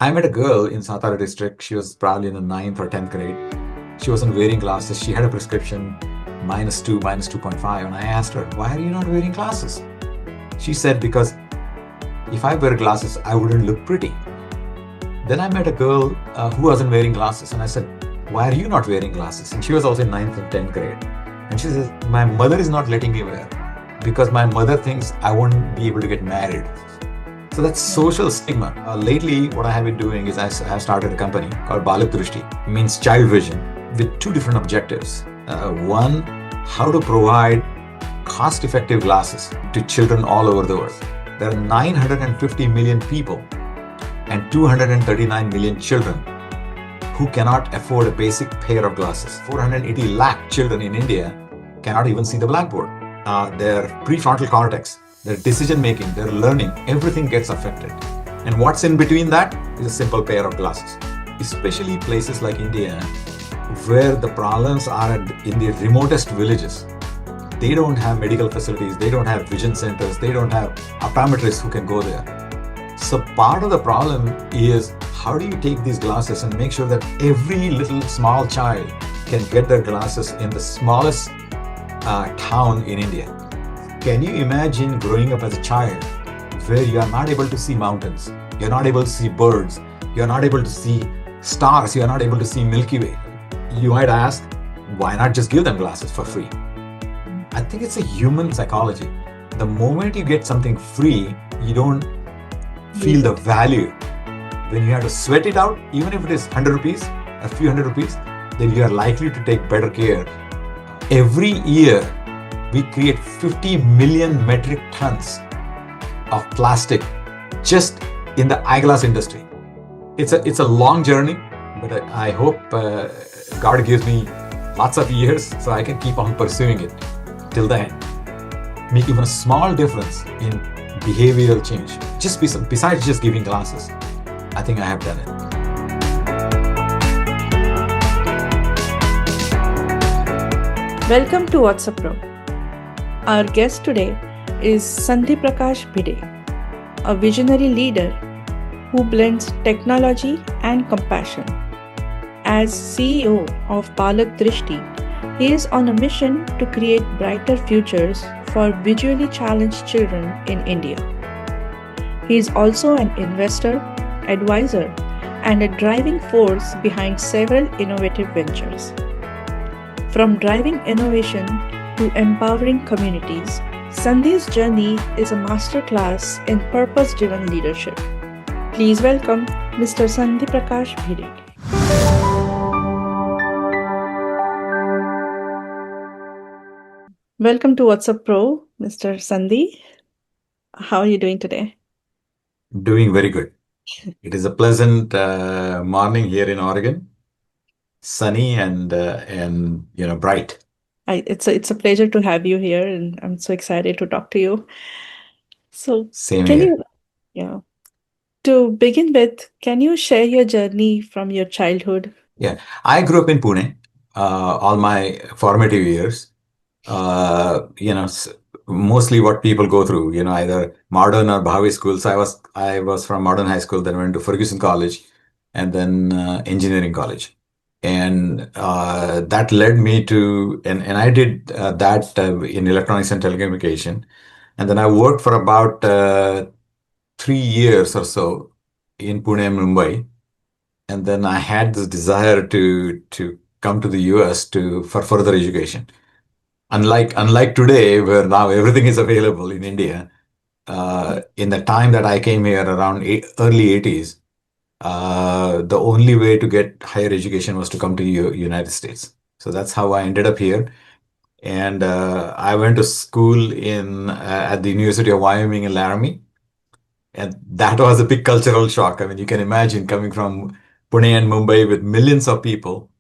I met a girl in Satara district. She was probably in the ninth or 10th grade. She wasn't wearing glasses. She had a prescription -2, -2.5. And I asked her, why are you not wearing glasses? She said, because if I wear glasses, I wouldn't look pretty. Then I met a girl who wasn't wearing glasses. And I said, why are you not wearing glasses? And she was also in ninth and 10th grade. And she says, my mother is not letting me wear because my mother thinks I won't be able to get married. So that's social stigma. Lately, what I have been doing is I have started a company called Balak Drishti. It means child vision, with two different objectives. One, how to provide cost-effective glasses to children all over the world. There are 950 million people and 239 million children who cannot afford a basic pair of glasses. 480 lakh children in India cannot even see the blackboard. Their prefrontal cortex, their decision making, their learning, everything gets affected. And what's in between that is a simple pair of glasses. Especially places like India, where the problems are in the remotest villages. They don't have medical facilities, they don't have vision centers, they don't have optometrists who can go there. So part of the problem is, how do you take these glasses and make sure that every little small child can get their glasses in the smallest town in India? Can you imagine growing up as a child where you are not able to see mountains, you're not able to see birds, you're not able to see stars, you're not able to see Milky Way? You might ask, why not just give them glasses for free? I think it's a human psychology. The moment you get something free, you don't feel the value. When you have to sweat it out, even if it is 100 rupees, a few hundred rupees, then you are likely to take better care. Every year, we create 50 million metric tons of plastic just in the eyeglass industry. It's a long journey, but I hope God gives me lots of years so I can keep on pursuing it till the end. Make even a small difference in behavioral change. Just besides just giving glasses, I think I have done it. Welcome to WhatsApp Pro. Our guest today is Sandhi Bhide, a visionary leader who blends technology and compassion. As CEO of Balak Drishti, he is on a mission to create brighter futures for visually challenged children in India. He is also an investor, advisor, and a driving force behind several innovative ventures. From driving innovation to empowering communities, Sandhi's journey is a masterclass in purpose-driven leadership. Please welcome Mr. Sandhi Bhide. Welcome to WhatsApp Pro, Mr. Sandhi. How are you doing today? Doing very good. It is a pleasant morning here in Oregon, sunny and bright. It's a pleasure to have you here, and I'm so excited to talk to you. So, Same can here. to begin with, can you share your journey from your childhood? Yeah, I grew up in Pune all my formative years. Mostly what people go through, either modern or Bhavi schools. I was from modern high school, then went to Ferguson College, and then engineering college. And that led me to, and I did that in electronics and telecommunication. And then I worked for about 3 years or so in Pune and Mumbai. And then I had this desire to come to the US for further education. Unlike today, where now everything is available in India, in the time that I came here around early 80s, the only way to get higher education was to come to United States. So that's how I ended up here. And I went to school at the University of Wyoming in Laramie. And that was a big cultural shock. I mean, you can imagine coming from Pune and Mumbai with millions of people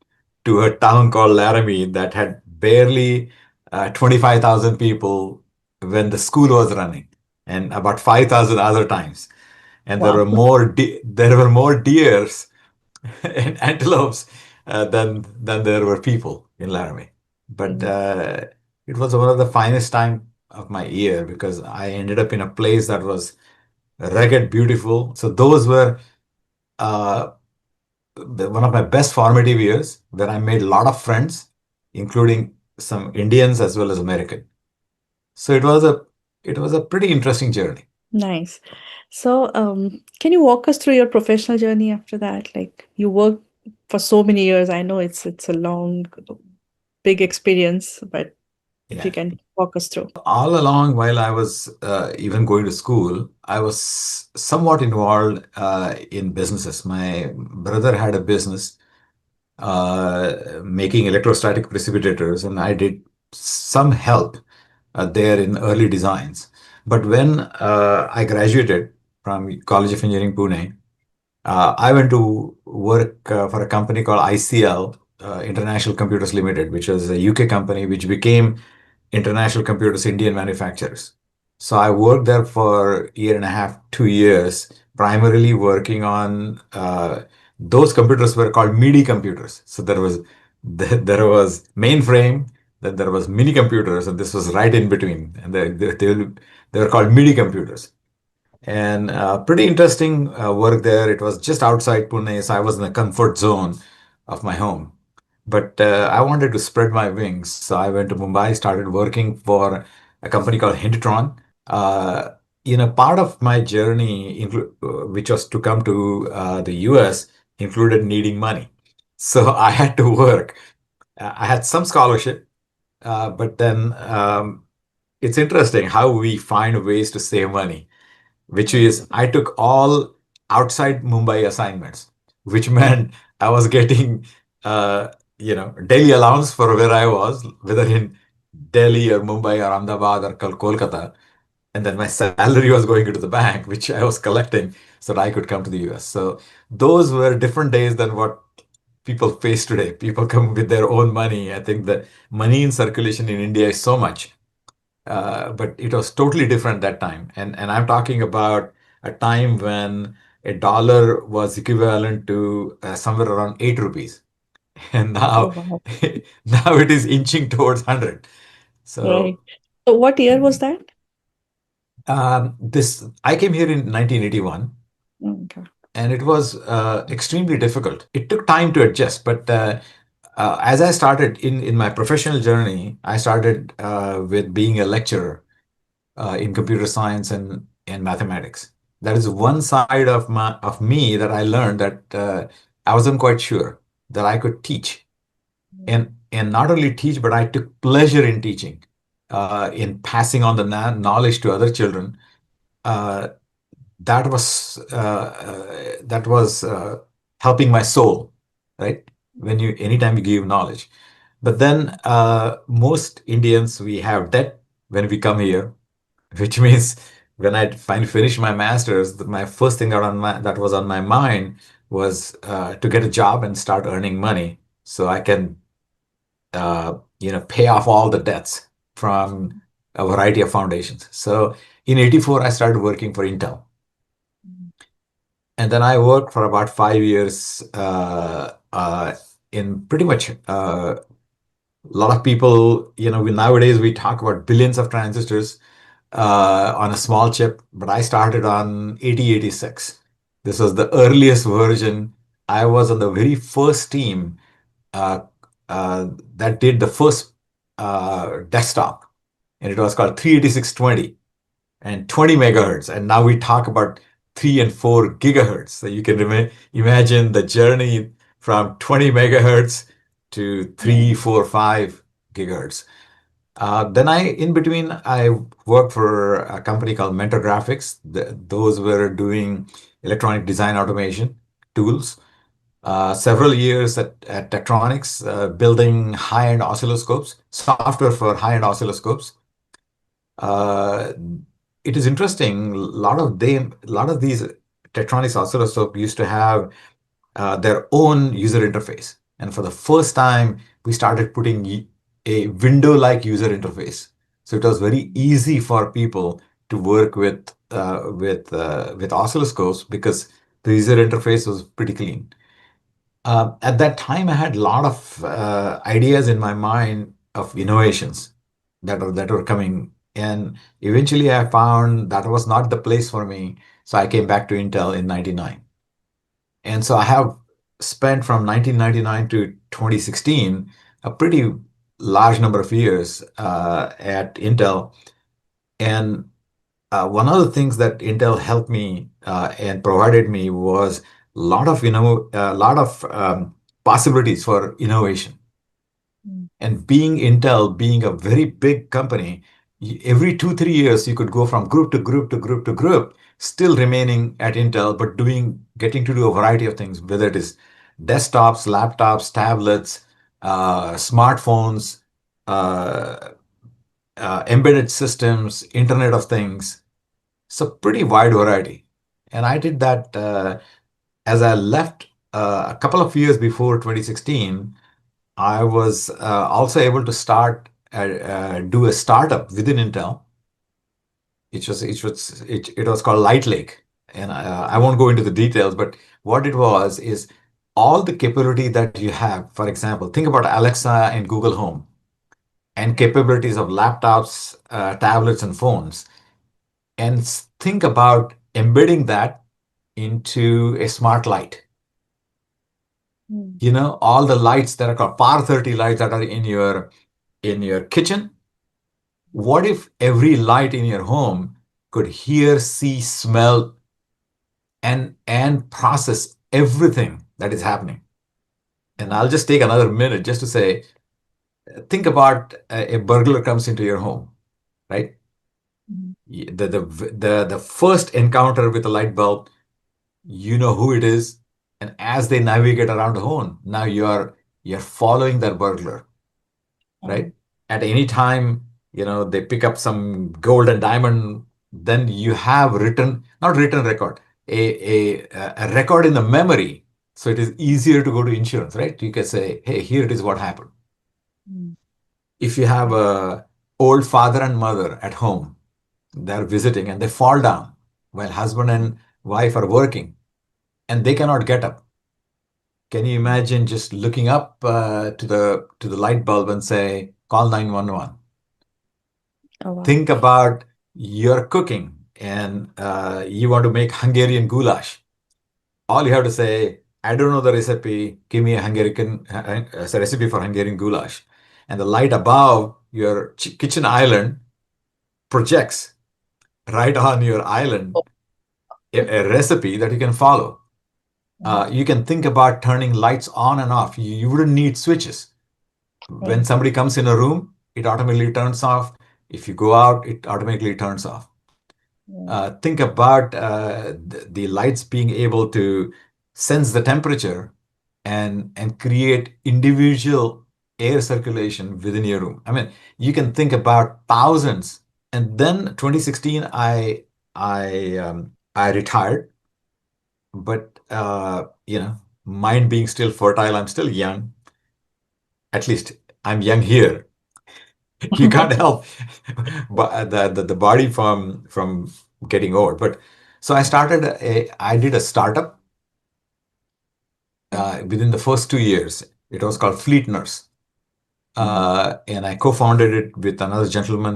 to a town called Laramie that had barely 25,000 people when the school was running, and about 5,000 other times. And there Wow. were more deers and antelopes than there were people in Laramie. But it was one of the finest time of my year because I ended up in a place that was rugged, beautiful. So those were uh, one of my best formative years where I made a lot of friends, including some Indians as well as American. So it was a pretty interesting journey. Nice. So, can you walk us through your professional journey after that? Like you worked for so many years. I know it's a long, big experience, but if you Yeah. can walk us through. All along, while I was even going to school, I was somewhat involved in businesses. My brother had a business making electrostatic precipitators, and I did some help there in early designs. But when I graduated from College of Engineering, Pune, I went to work for a company called ICL, International Computers Limited, which was a UK company which became International Computers Indian Manufacturers. So I worked there for a year and a half, 2 years, primarily working on those computers were called MIDI computers. So there was mainframe, then there was mini computers, and this was right in between, and they were called MIDI computers. And pretty interesting work there. It was just outside Pune, so I was in the comfort zone of my home. But I wanted to spread my wings, so I went to Mumbai, started working for a company called Hintron. Uh, Part of my journey, which was to come to the US, included needing money. So I had to work. I had some scholarship, but then it's interesting how we find ways to save money, which Right. is I took all outside Mumbai assignments, which meant I was getting, daily allowance for where I was, whether in Delhi or Mumbai or Ahmedabad or Kolkata. And then my salary was going into the bank, which I was collecting so that I could come to the US. So those were different days than what people face today. People come with their own money. I think the money in circulation in India is so much, but it was totally different that time. And I'm talking about a time when a dollar was equivalent to somewhere around 8 rupees, and Oh, now wow. now it is inching towards 100. Right. So So, what year was that? this I came here in 1981, Okay. and it was extremely difficult. It took time to adjust, but as I started in my professional journey, I started with being a lecturer in computer science and mathematics. That is one side of me that I learned that I wasn't quite sure that I could teach, and not only teach, but I took pleasure in teaching, in passing on the knowledge to other children. Uh, that was helping my soul, right? When you anytime you give knowledge. But then most Indians, we have debt when we come here, which means when I finally finished my master's, my first thing that was on my mind was to get a job and start earning money so I can, pay off all the debts from a variety of foundations. So in '84, I started working for Intel. And then I worked for about 5 years in pretty much a lot of people, nowadays we talk about billions of transistors on a small chip, but I started on 8086. This was the earliest version. I was on the very first team uh, that did the first desktop, and it was called 38620 and 20 megahertz. And now we talk about 3 and 4 gigahertz. So you can imagine the journey from 20 megahertz to Right. 3, 4, 5 gigahertz. Then in between, I worked for a company called Mentor Graphics. Those were doing electronic design automation tools. Several years at Tektronix, building high-end oscilloscopes, software for high-end oscilloscopes. Uh, it is interesting. A lot of these Tektronix oscilloscope used to have their own user interface. And for the first time, we started putting a window-like user interface. So it was very easy for people to work with oscilloscopes because the user interface was pretty clean. At that time, I had a lot of ideas in my mind of innovations that were coming, and eventually, I found that was not the place for me. So I came back to Intel in '99. And so I have spent from 1999 to 2016 a pretty large number of years at Intel. And one of the things that Intel helped me and provided me was a lot of possibilities for innovation. Mm. And being Intel, being a very big company, every 2, 3 years you could go from group to group to group to group, still remaining at Intel, but getting to do a variety of things, whether it is desktops, laptops, tablets, smartphones, uh, embedded systems, Internet of Things. So pretty wide variety. And I did that as I left a couple of years before 2016. I was also able to do a startup within Intel. It was called Light Lake, and I won't go into the details. But what it was is all the capability that you have. For example, think about Alexa and Google Home, and capabilities of laptops, tablets, and phones, and think about embedding that into a smart light. Mm. All the lights that are called Par 30 lights that are in your kitchen. What if every light in your home could hear, see, smell, and process everything that is happening? And I'll just take another minute just to say, think about a burglar comes into your home, right? Mm. The first encounter with a light bulb, you know who it is, and as they navigate around the home, now you're following that burglar, Oh. right? At any time, they pick up some gold and diamond, then you have not written record, a record in the memory. So it is easier to go to insurance, right? You can say, hey, here it is what happened. Mm. If you have Right. a old father and mother at home, they're visiting and they fall down while husband and wife are working and they cannot get up. Can you Mm. imagine just looking up to the light bulb and say, call 911? Oh, wow. Think about you're cooking and you want to make Hungarian goulash. All you have to say, I don't know the recipe. Give me a recipe for Hungarian goulash. And the light above your kitchen island projects right on your island Oh. a recipe that you can follow. Wow. You can think about turning lights on and off. You wouldn't need switches. When Right. somebody comes in a room, it automatically turns off. If you go out, it automatically turns off. Yeah. Think about the lights being able to sense the temperature and create individual air circulation within your room. I mean, you can think about thousands. And then 2016, I retired, but mind being still fertile, I'm still young. At least I'm young here. You can't help but the body from getting old. But so I did a startup Okay. within the first 2 years. It was called Fleet Nurse, Mm. and I co-founded it with another gentleman.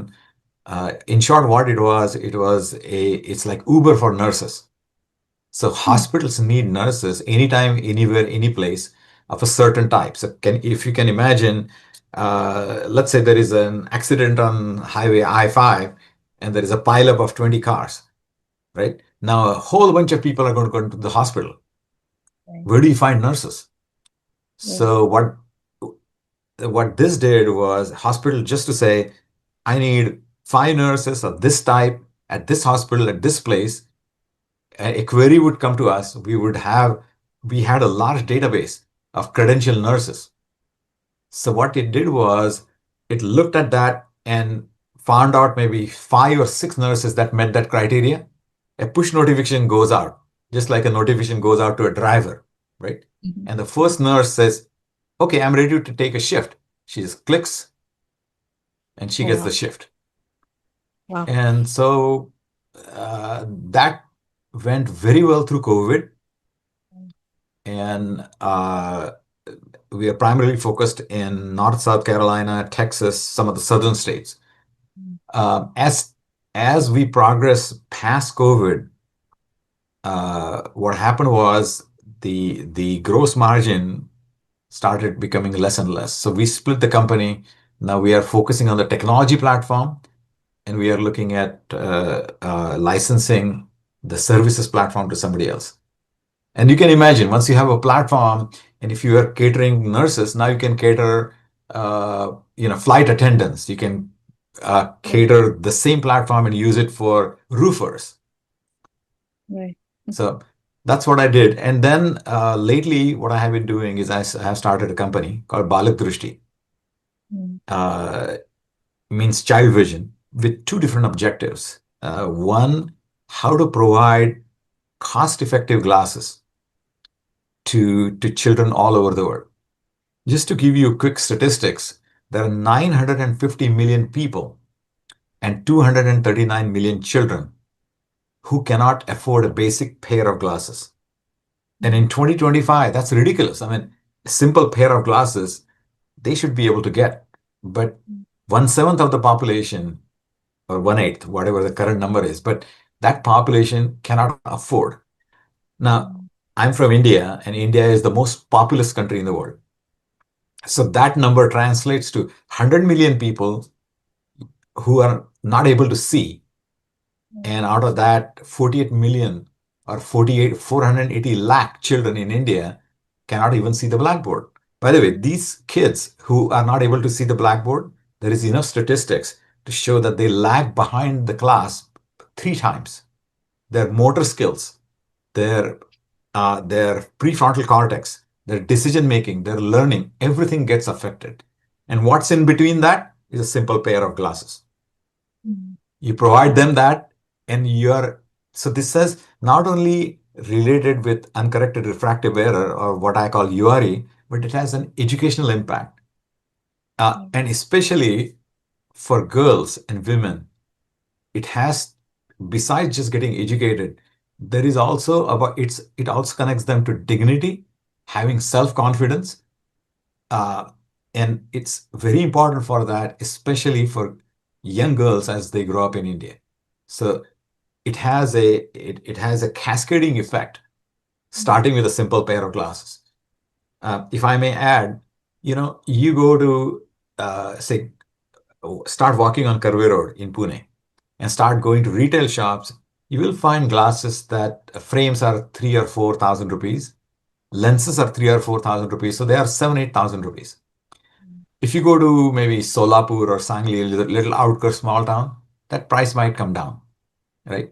In short, what it's like Uber for nurses. So Mm. hospitals need nurses anytime, anywhere, any place of a certain type. So if you can imagine, let's say there is an accident on Highway I-5 and there is a pileup of 20 cars, right? Now a whole bunch of people are going to go into the hospital. Right. Where do you find nurses? Yes. So what this did was hospital just to say, I need 5 nurses of this type at this hospital at this place. A query would come to us. We had a large database of credentialed nurses. So what it did was it looked at that and found out maybe 5 or 6 nurses that met that criteria. A push notification goes out, just like a notification goes out to a driver, right? Mhm. And the first nurse says, okay, I'm ready to take a shift. She just clicks and she Oh, gets the wow. shift. Wow. And so that went very well through COVID. And we are primarily focused in North, South Carolina, Texas, some of the southern states. Mm. As we progress past COVID, what happened was the gross margin started becoming less and less. So we split the company. Now we are focusing on the technology platform, and we are looking at licensing the services platform to somebody else. And you can imagine once you have a platform, and if you are catering nurses, now you can cater, flight attendants. You can Right. cater the same platform and use it for roofers. Right. So that's what I did. And then lately, what I have been doing is I have started a company called Balak Drishti. Mm. Uh, means child vision with two different objectives. One, how to provide cost-effective glasses to children all over the world. Just to give you quick statistics, there are 950 million people and 239 million children who cannot afford a basic pair of glasses. And in 2025, that's ridiculous. I mean, a simple pair of glasses, they should be able to get. But Mm. 1/7 of the population, or 1/8, whatever the current number is, but that population cannot afford. Now, Mm. I'm from India, and India is the most populous country in the world. So that number translates to 100 million people who are not able to see. Mm. And out of that, 48 million or 480 lakh children in India cannot even see the blackboard. By the way, these kids who are not able to see the blackboard, there is enough statistics to show that they lag behind the class 3 times. Their motor skills, their prefrontal cortex, their decision making, their learning, everything gets affected. And what's in between that is a simple pair of glasses. Mm. You provide them that, and you're so this says not only related with uncorrected refractive error, or what I call URE, but it has an educational impact. Yeah. And especially for girls and women, it has, besides just getting educated, there is also about it also connects them to dignity, having self-confidence, uh, and it's very important for that, especially for young girls as they grow up in India. So it has a cascading effect, Mm. starting with a simple pair of glasses. If I may add, you go to say start walking on Karve Road in Pune and start going to retail shops, you will find glasses that frames are 3 or 4 thousand rupees, lenses are 3 or 4 thousand rupees, so they are 7 8 thousand rupees. Mm. If you go to maybe Solapur or Sangli, a little outskirts small town, that price might come down, right?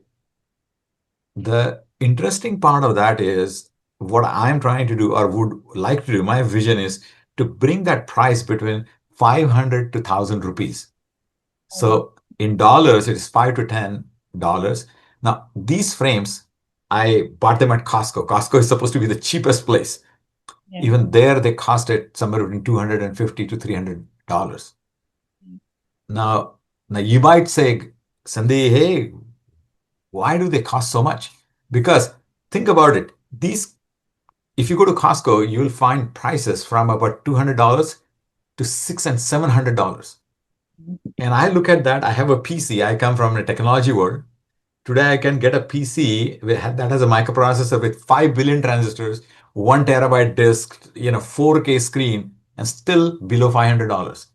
The interesting part of that is what I'm trying to do or would like to do. My vision is to bring that price between 500 to 1,000 rupees. Oh. So in dollars, it is $5 to $10. Now, these frames, I bought them at Costco. Costco is supposed to be the cheapest place. Yeah. Even there, they cost it somewhere between $250 to $300. Mm. Now you might say, Sandhi, hey, why do they cost so much? Because think about it. If you go to Costco, you will find prices from about $200 to $600 and $700. Mm. And I look at that. I have a PC. I come from a technology world. Today, I can get a PC that has a microprocessor with 5 billion transistors, 1 terabyte disk, 4K screen, and still below $500.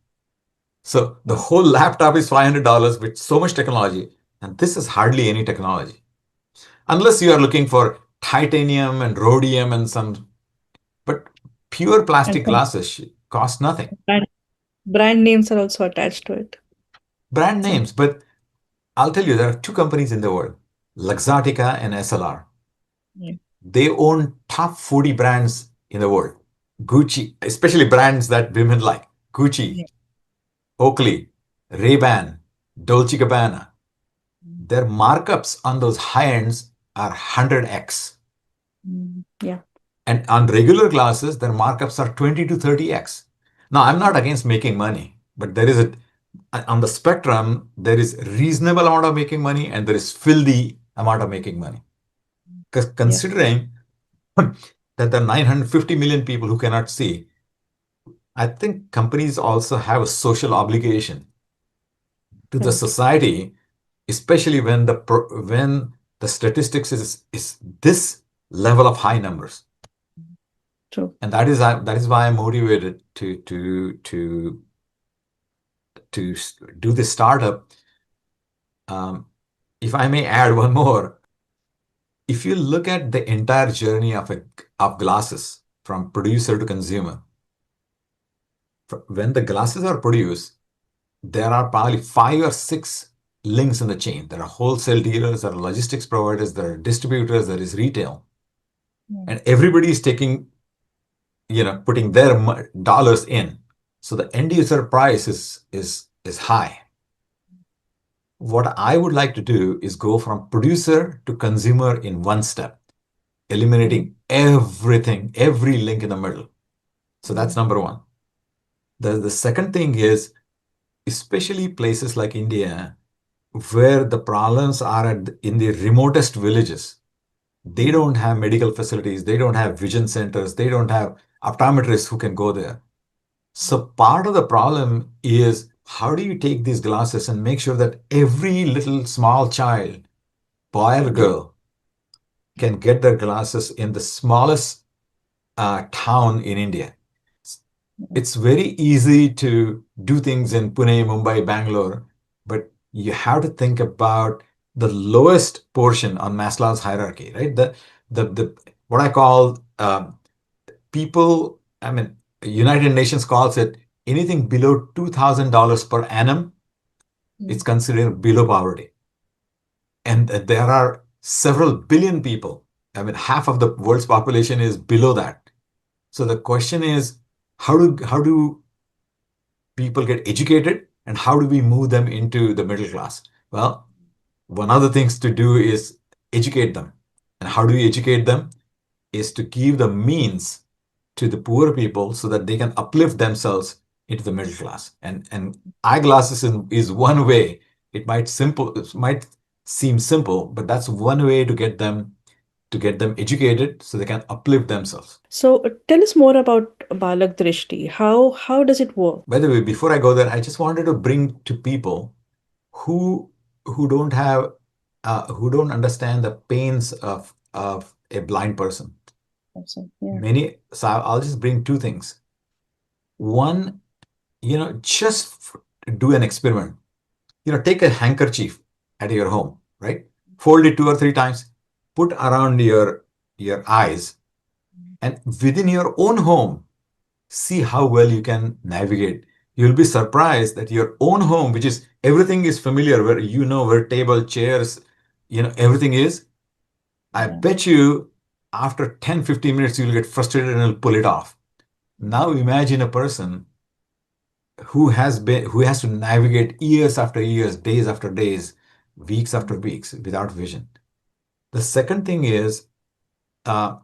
So the Wow. whole laptop is $500 with so much technology. And this is hardly any technology. Unless you are looking for titanium and rhodium and some, but pure And plastic some glasses cost nothing. brand names are also attached to it. Brand Some. names, but I'll tell you, there are two companies in the world, Luxottica and SLR. Yeah. They own top 40 brands in the world. Gucci, especially brands that women like. Gucci, Yeah. Oakley, Ray-Ban, Dolce Gabbana. Mm. Their markups on those high ends are 100x. Mm. Yeah. And on regular glasses, their markups are 20 to 30x. Now, I'm not against making money, but there is on the spectrum, there is reasonable amount of making money and there is filthy amount of making money. Because Yeah. considering that there are 950 million people who cannot see, I think companies also have a social obligation to the Right. society, especially when the statistics is this level of high numbers. True. And that is why I'm motivated to do this startup. Um, if I may add one more, if you look at the entire journey of glasses from producer to consumer, when the glasses are produced, there are probably 5 or 6 links in the chain. There are wholesale dealers, there are logistics providers, there are distributors, there is retail, Mm. and everybody is taking, putting their dollars in. So the end user price is high. What I would like to do is go from producer to consumer in one step, Mm. eliminating everything, every link in the middle. So that's Mm. number one. The second thing is, especially places like India, where the problems are in the remotest villages. They Mm. don't have medical facilities, they don't have vision centers, they don't have optometrists who can go there. So part of the problem is, how do you take these glasses and make sure that every little small child, boy or Yeah. girl, can get their glasses in the smallest town in India? Mm. It's very easy to do things in Pune, Mumbai, Bangalore, but you have to think about the lowest portion on Maslow's hierarchy, right? The what I call people. I mean, United Nations calls it anything below $2,000 per annum. It's Mm. considered below poverty, and there are several billion people. I mean, half of the world's population is below that. So the question is, how do people get educated, and how do we move them into the middle class? Well, one of the things to do is educate them. And how do we educate them? Is to give the means to the poor people so that they can uplift themselves into the middle class. And eyeglasses is one way. It might seem simple, but that's one way to get them educated so they can uplift themselves. So tell us more about Balak Drishti. How does it work? By the way, before I go there, I just wanted to bring to people who who don't have who don't understand the pains of a blind person. Awesome. Yeah. So I'll just bring two things. One, just do an experiment. Take a handkerchief at your home, right? Fold it 2 or 3 times, put around your eyes, and within your own home, see how well you can navigate. You'll be surprised that your own home, which is everything is familiar, where where table, chairs, everything is. I Yeah. bet you after 10, 15 minutes, you'll get frustrated and you'll pull it off. Now imagine a person who has to navigate years after years, days after days, weeks after weeks without vision. The second thing is, uh,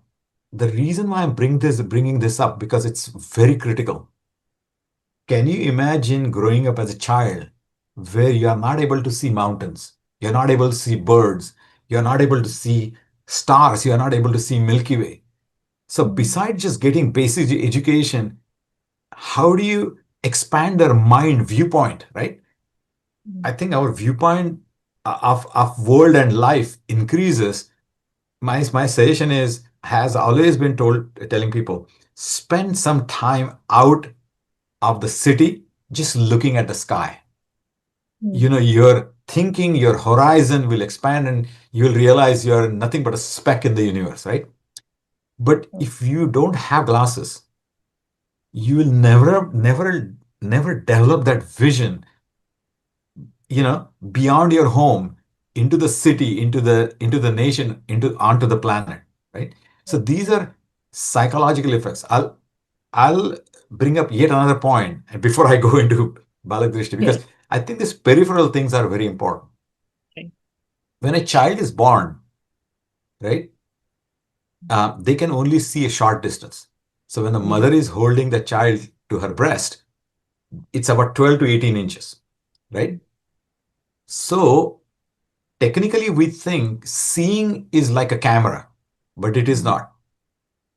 the reason why I'm bringing this up, because it's very critical. Can you imagine growing up as a child where you are not able to see mountains, you're not able to see birds, you're not able to see stars, you're not able to see Milky Way? So, Mm. besides just getting basic education, how do you expand their mind viewpoint, right? Mm. I think our viewpoint of world and life increases. My suggestion has always been telling people, spend some time out of the city just looking at the sky. Mm. Your thinking, your horizon will expand, and you'll realize you're nothing but a speck in the universe, right? But Mm. if you don't have glasses, you will never develop that vision, beyond your home, into the city, into the nation, onto the planet, right? So these are psychological effects. I'll bring up yet another point before I go into Balakrishna, Yeah. because I think these peripheral things are very important. Right. When a child is born, right, they can only see a short distance. So when the Mm. mother is holding the child to her breast, it's about 12 to 18 inches, right? So technically, we think seeing is like a camera, but it is Mm. not.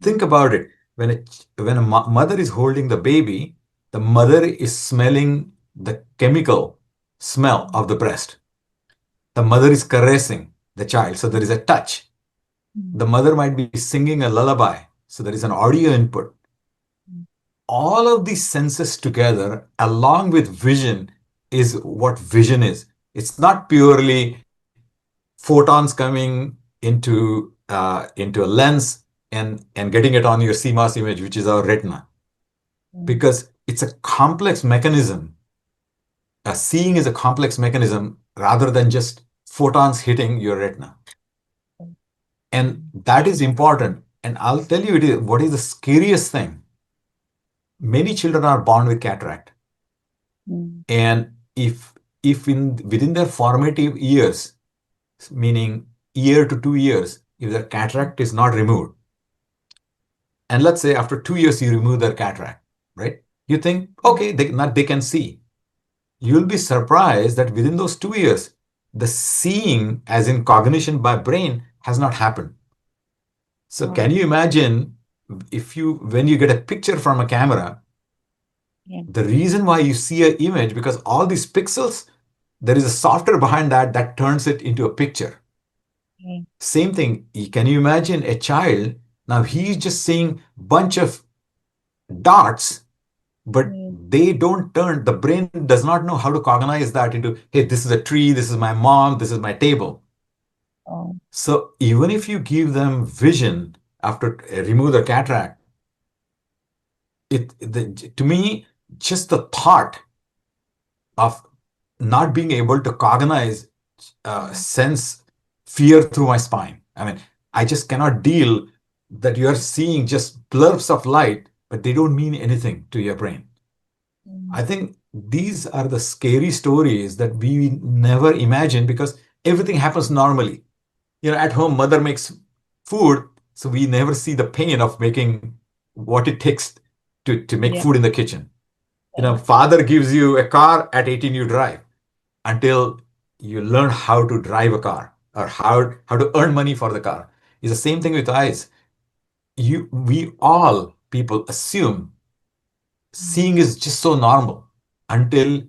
Think about it. When a mother is holding the baby, the mother is smelling the chemical smell of the breast. The mother is caressing the child, so there is a touch. Mm. The mother might be singing a lullaby, So there is an audio input. All of these senses together, along with vision, is what vision is. It's not purely photons coming into a lens and getting it on your CMOS image, which is our retina, because it's a complex mechanism. Seeing is a complex mechanism rather than just photons hitting your retina. And that is important. And I'll tell you what is the scariest thing. Many children are born with cataract. And if within their formative years, meaning year to 2 years, if their cataract is not removed, and let's say after 2 years you remove their cataract, right? You think, okay, they can see. You'll be surprised that within those 2 years, the seeing, as in cognition by brain, has not happened. So can you imagine when you get a picture from a camera, the reason why you see an image, because all these pixels, there is a software behind that turns it into a picture. Same thing. Can you imagine a child? Now he's just seeing bunch of dots, but they don't turn. The brain does not know how to cognize that into, hey, this is a tree, this is my mom, this is my table. So even if you give them vision after remove the cataract, to me, just the thought of not being able to cognize, sense fear through my spine. I mean, I just cannot deal that you are seeing just blurbs of light, but they don't mean anything to your brain. I think these are the scary stories that we never imagine because everything happens normally. At home, mother makes food, so we never see the pain of making what it takes to make food in the kitchen. Father gives you a car, at 18 you drive, until you learn how to drive a car or how to earn money for the car. It's the same thing with eyes. We all people assume seeing is just so normal until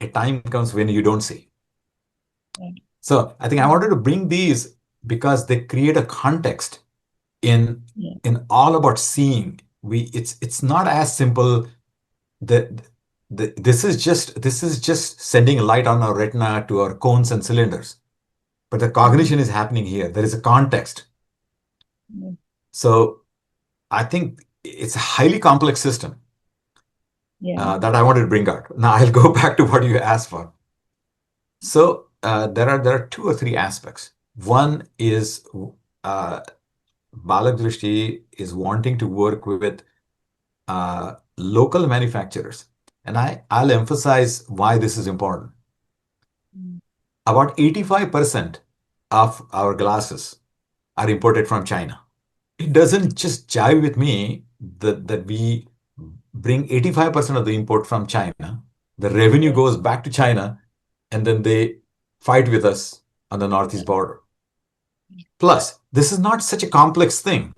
a time comes when you don't see. So I think I wanted to bring these because they create a context in all about seeing. It's not as simple that this is just sending light on our retina to our cones and cylinders, but the cognition is happening here. There is a context. So I think it's a highly complex system that I wanted to bring out. Now I'll go back to what you asked for. So there are two or three aspects. One is Balak Drishti is wanting to work with local manufacturers. And I'll emphasize why this is important. About 85% of our glasses are imported from China. It doesn't just jive with me that we bring 85% of the import from China. The revenue goes back to China, and then they fight with us on the northeast border. Plus, this is not such a complex thing.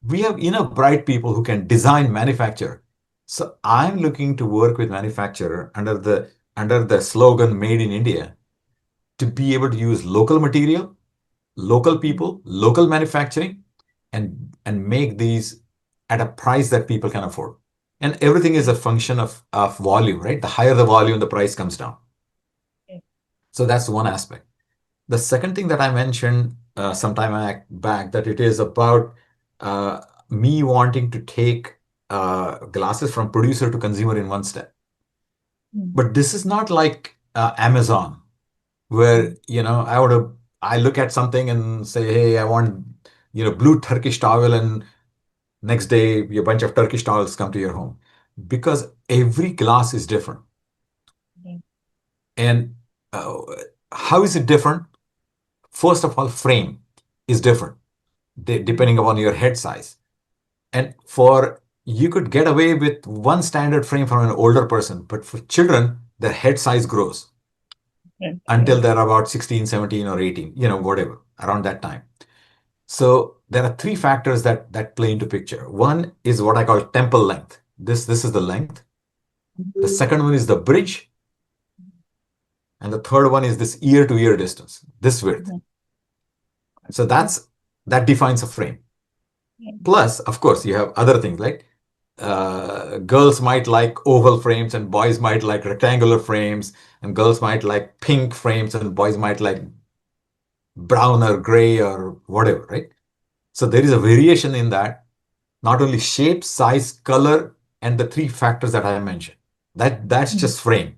We have enough bright people who can design, manufacture. So I'm looking to work with manufacturer under the slogan "Made in India" to be able to use local material, local people, local manufacturing, and make these at a price that people can afford. And everything is a function of volume, right? The higher the volume, the price comes down. So that's one aspect. The second thing that I mentioned some time back, that it is about me wanting to take glasses from producer to consumer in one step. But this is not like Amazon, where I look at something and say, hey, I want blue Turkish towel, and next day a bunch of Turkish towels come to your home, because every glass is different. And how is it different? First of all, frame is different depending upon your head size. And you could get away with one standard frame for an older person, but for children, their head size grows until they're about 16, 17, or 18, whatever, around that time. So there are three factors that play into picture. One is what I call temple length. This is the length. The second one is the bridge. And the third one is this ear to ear distance, this width. So that defines a frame. Plus, of course, you have other things like girls might like oval frames and boys might like rectangular frames, and girls might like pink frames and boys might like brown or gray or whatever, right? So there is a variation in that, not only shape, size, color, and the three factors that I mentioned. That's Mm, just frame.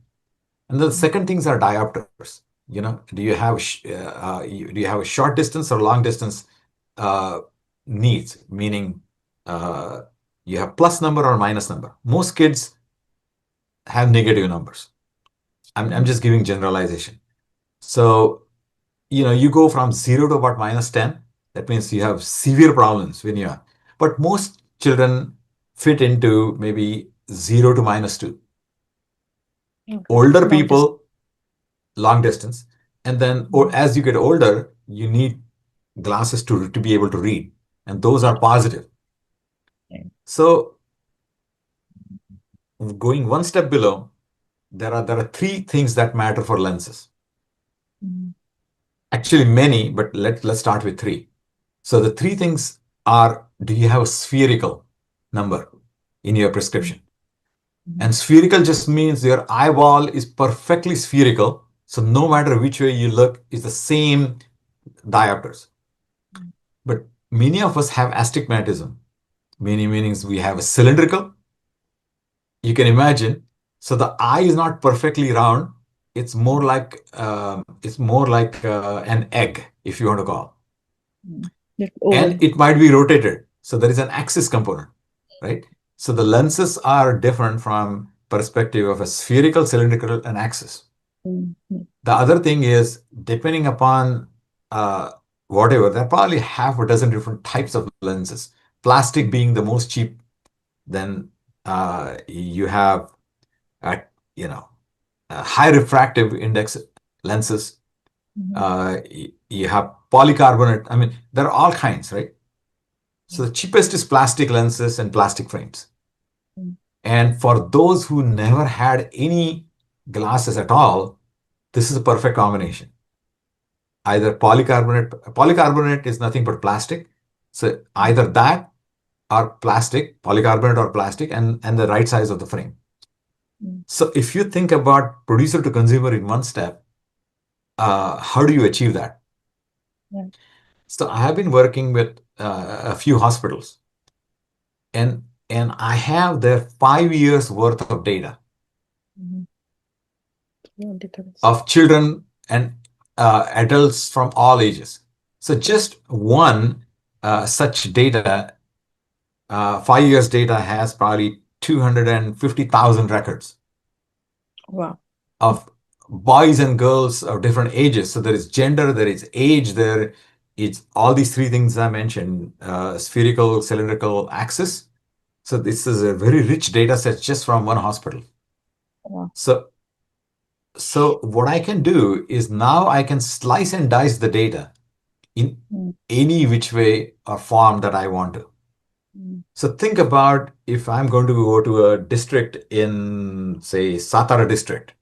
And the mm, second things are diopters. Do you have a short distance or long distance uh, needs? Meaning, uh, you have plus number or minus number. Most kids have negative numbers. I'm mm, just giving generalization. So you go from 0 to about -10. That means you have severe problems when you are. But most children fit into maybe 0 to -2. okay. Older Long distance. people, long distance. And then, or Mm, as you get older, you need glasses to be able to read. And those are positive. right. So going one step below, there are three things that matter for lenses. Mm, Actually, many, but let's start with three. So the three things are: do you have a spherical number in your mm, prescription? mm, And spherical just means your eyeball is perfectly spherical. So no matter which way you look, it's the same diopters. mm, But many of us have astigmatism. Many meanings we have a cylindrical. You can imagine. So the eye is not perfectly round. It's more like an egg, if you want to call. mm. Like And oval. it might be rotated. So there is an axis component, right? So the lenses are different from perspective of a spherical, cylindrical, and axis. Mm, mm, The other thing is, depending upon uh, whatever, there are probably half a dozen different types of lenses. Plastic being the most cheap. Then you have, uh, you know, high refractive index lenses. mhm, You have polycarbonate. I mean, there are all kinds, right? So the cheapest is plastic lenses and plastic frames. mm, And for those who never had any glasses at all, this is a perfect combination. Either polycarbonate is nothing but plastic. So mm, either that or plastic, polycarbonate or plastic, and the right size of the frame. mm, So if you think about producer to consumer in one step, how do you achieve that? yeah. So I have been working with a few hospitals, and I have their 5 years worth of data Mhm. Yeah, details. of children and adults from all ages. So just one such data, 5 years data has probably 250,000 records Wow. of boys and girls of different ages. So there is gender, there is age, there is all these three things I mentioned: spherical, cylindrical, axis. So this is a very rich data set just from one hospital. Wow. So so what I can do is now I can slice and dice the data in Mm, any which way or form that I want to. mm, So think about if I'm going to go to a district in, say, Satara district,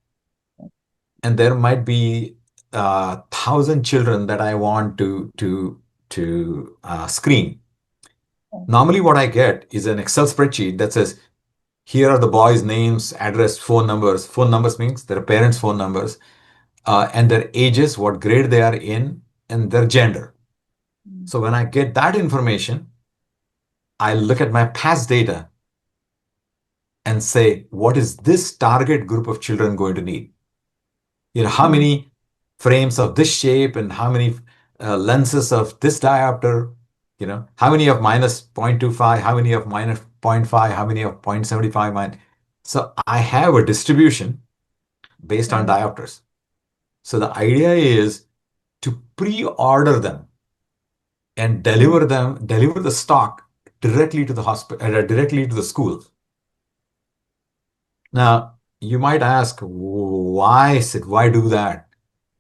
and there might be 1,000 children that I want to screen. mm, Normally, what I get is an Excel spreadsheet that says, here are the boys' names, address, phone numbers. Phone numbers means their parents' phone numbers, and their ages, what grade they are in, and their gender. mm, So when I get that information, I look at my past data and say, what is this target group of children going to need? How mm, many frames of this shape and how many lenses of this diopter, how many of minus 0.25, how many of minus 0.5, how many of 0.75. So I have a distribution based on mm, diopters. So the idea is to pre-order them and mm, deliver the stock directly to the hospital, directly to the schools. Now, you might ask, why, Sid, why do that?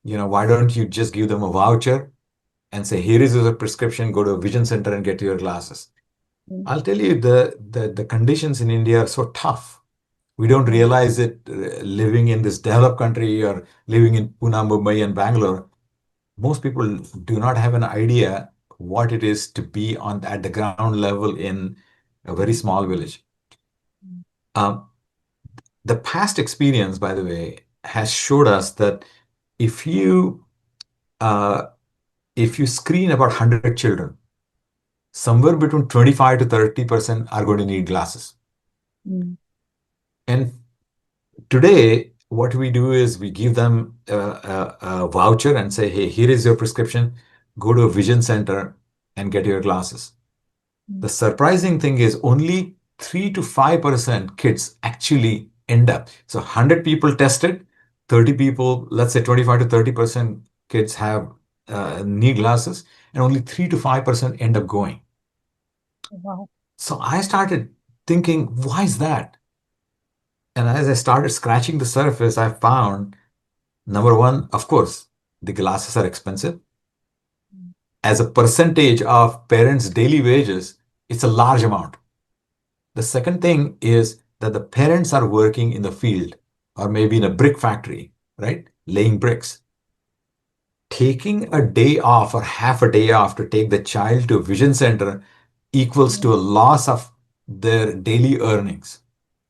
Why don't you just give them a voucher and say, here is your prescription, go to a vision center and get your glasses? mm, I'll tell you, the conditions in India are so tough. We don't yeah. realize it living in this developed country or living in Pune, Mumbai, and Bangalore. Most people do not have an idea what it is to be on at the ground level in a very small village. Um, the past experience, by the way, has showed us that if you uh, if you screen about 100 children, somewhere between 25 to 30% are going to need glasses. Mm. And today, what we do is we give them a voucher and say, hey, here is your prescription. Go to a vision center and get your glasses. The surprising thing is only 3 to 5% kids actually end up. So 100 people tested, 30 people, let's say 25 to 30% kids have need glasses, and only 3 to 5% end up going. Wow. So I started thinking, why is that? And as I started scratching the surface, I found number one, of course, the glasses are expensive. As a percentage of parents' daily wages, it's a large amount. The second thing is that the parents are working in the field or maybe in a brick factory, right? Laying bricks. Taking a day off or half a day off to take the child to a vision center equals to a loss of their daily earnings.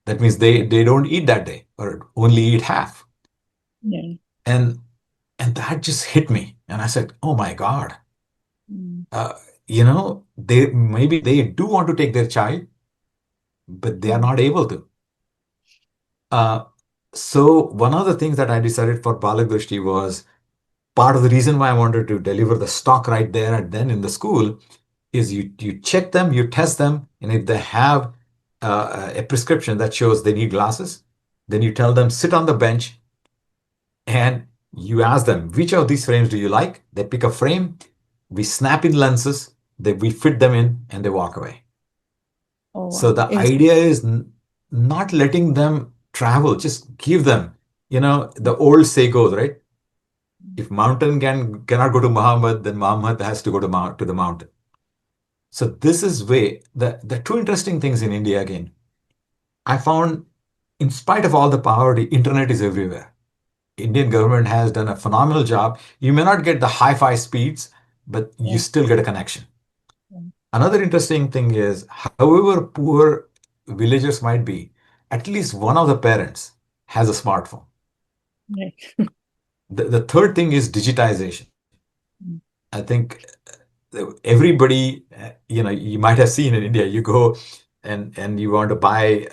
That means they don't eat that day or only eat half. Yeah. And and that just hit me. And I said, oh my God, Mm. uh, they maybe they do want to take their child, but they are Mm. not able to. Uh, so one of the things that I decided for Balak Drishti was part of the reason why I wanted to deliver the stock right there and then in the school is you check them, you test them, and if they have a prescription that shows they need glasses, then you tell them sit on the bench and you ask them which of these frames do you like. They pick a frame, we snap in lenses, we fit them in, and they walk away. Oh, So wow. the idea is not letting them travel, just give them. The old say goes, right? If mountain cannot go to Muhammad, then Muhammad has to go to the mountain. So this is way the two interesting things in India again. I found, in spite of all the poverty, internet is everywhere. Indian government has done a phenomenal job. You may not get the hi-fi speeds, but you Yeah. still get a connection. Yeah. Another interesting thing is, however poor villagers might be, at least one of the parents has a smartphone. Right. The third thing is digitization. Mm. I think everybody, you might have seen in India, you go and you want to buy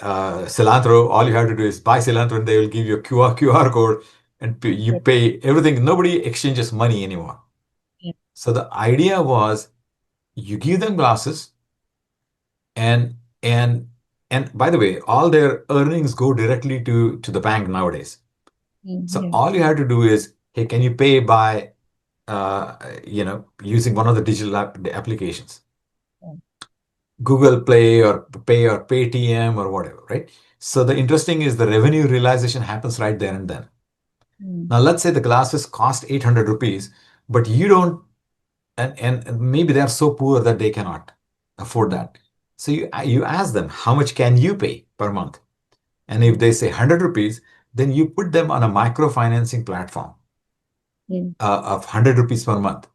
cilantro, all you have to do is buy cilantro and they will give you a QR code and you Right. pay everything. Nobody exchanges money anymore. Yeah. So the idea was you give them glasses and and and by the way, all their earnings go directly to the bank nowadays. Mm. So Yeah. all you have to do is, hey, can you pay by using one of the digital applications, Yeah. Google Play or Pay or Paytm or whatever, right? So the interesting is the revenue realization happens right there and then. Mm. Now let's say the glasses cost 800 rupees, but you don't, and maybe they're so poor that they cannot afford Mm. that. So you ask them, how much can you pay per month? And if they say 100 rupees, then you put them on a microfinancing platform Mm. of 100 rupees per month.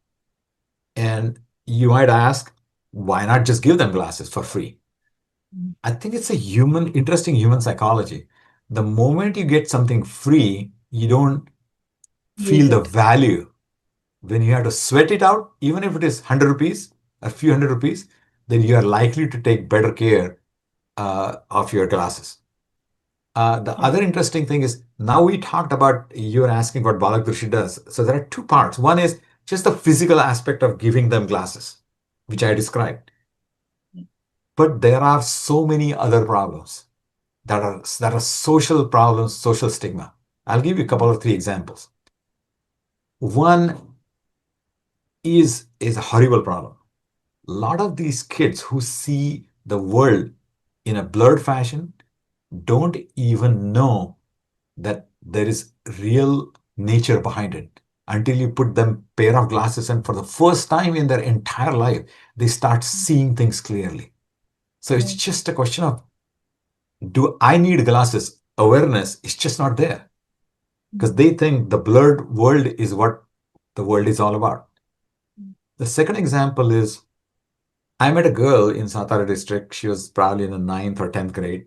And you might ask, why not just give them glasses for free? Mm. I think it's a interesting human psychology. The moment you get something free, you don't feel Use the it. value. When you have to sweat it out, even if it is 100 rupees, a few hundred rupees, then you are likely to take better care of your glasses. The Right. other interesting thing is now we talked about, you're asking what Balak Durshi does. So there are two parts. One is just the physical aspect of giving them glasses, which I described. Mm. But there are so many other problems that are social problems, social stigma. I'll give you a couple of three examples. One is a horrible problem. A lot of these kids who see the world in a blurred fashion don't even know that there is real nature behind it until you put them pair of glasses and for the first time in their entire life they start seeing things clearly. So it's Right. just a question of, do I need glasses? Awareness is just not there because Mm. they think the blurred world is what the world is all about. The second example is I met a girl in Satara district. She was probably in the ninth or 10th grade.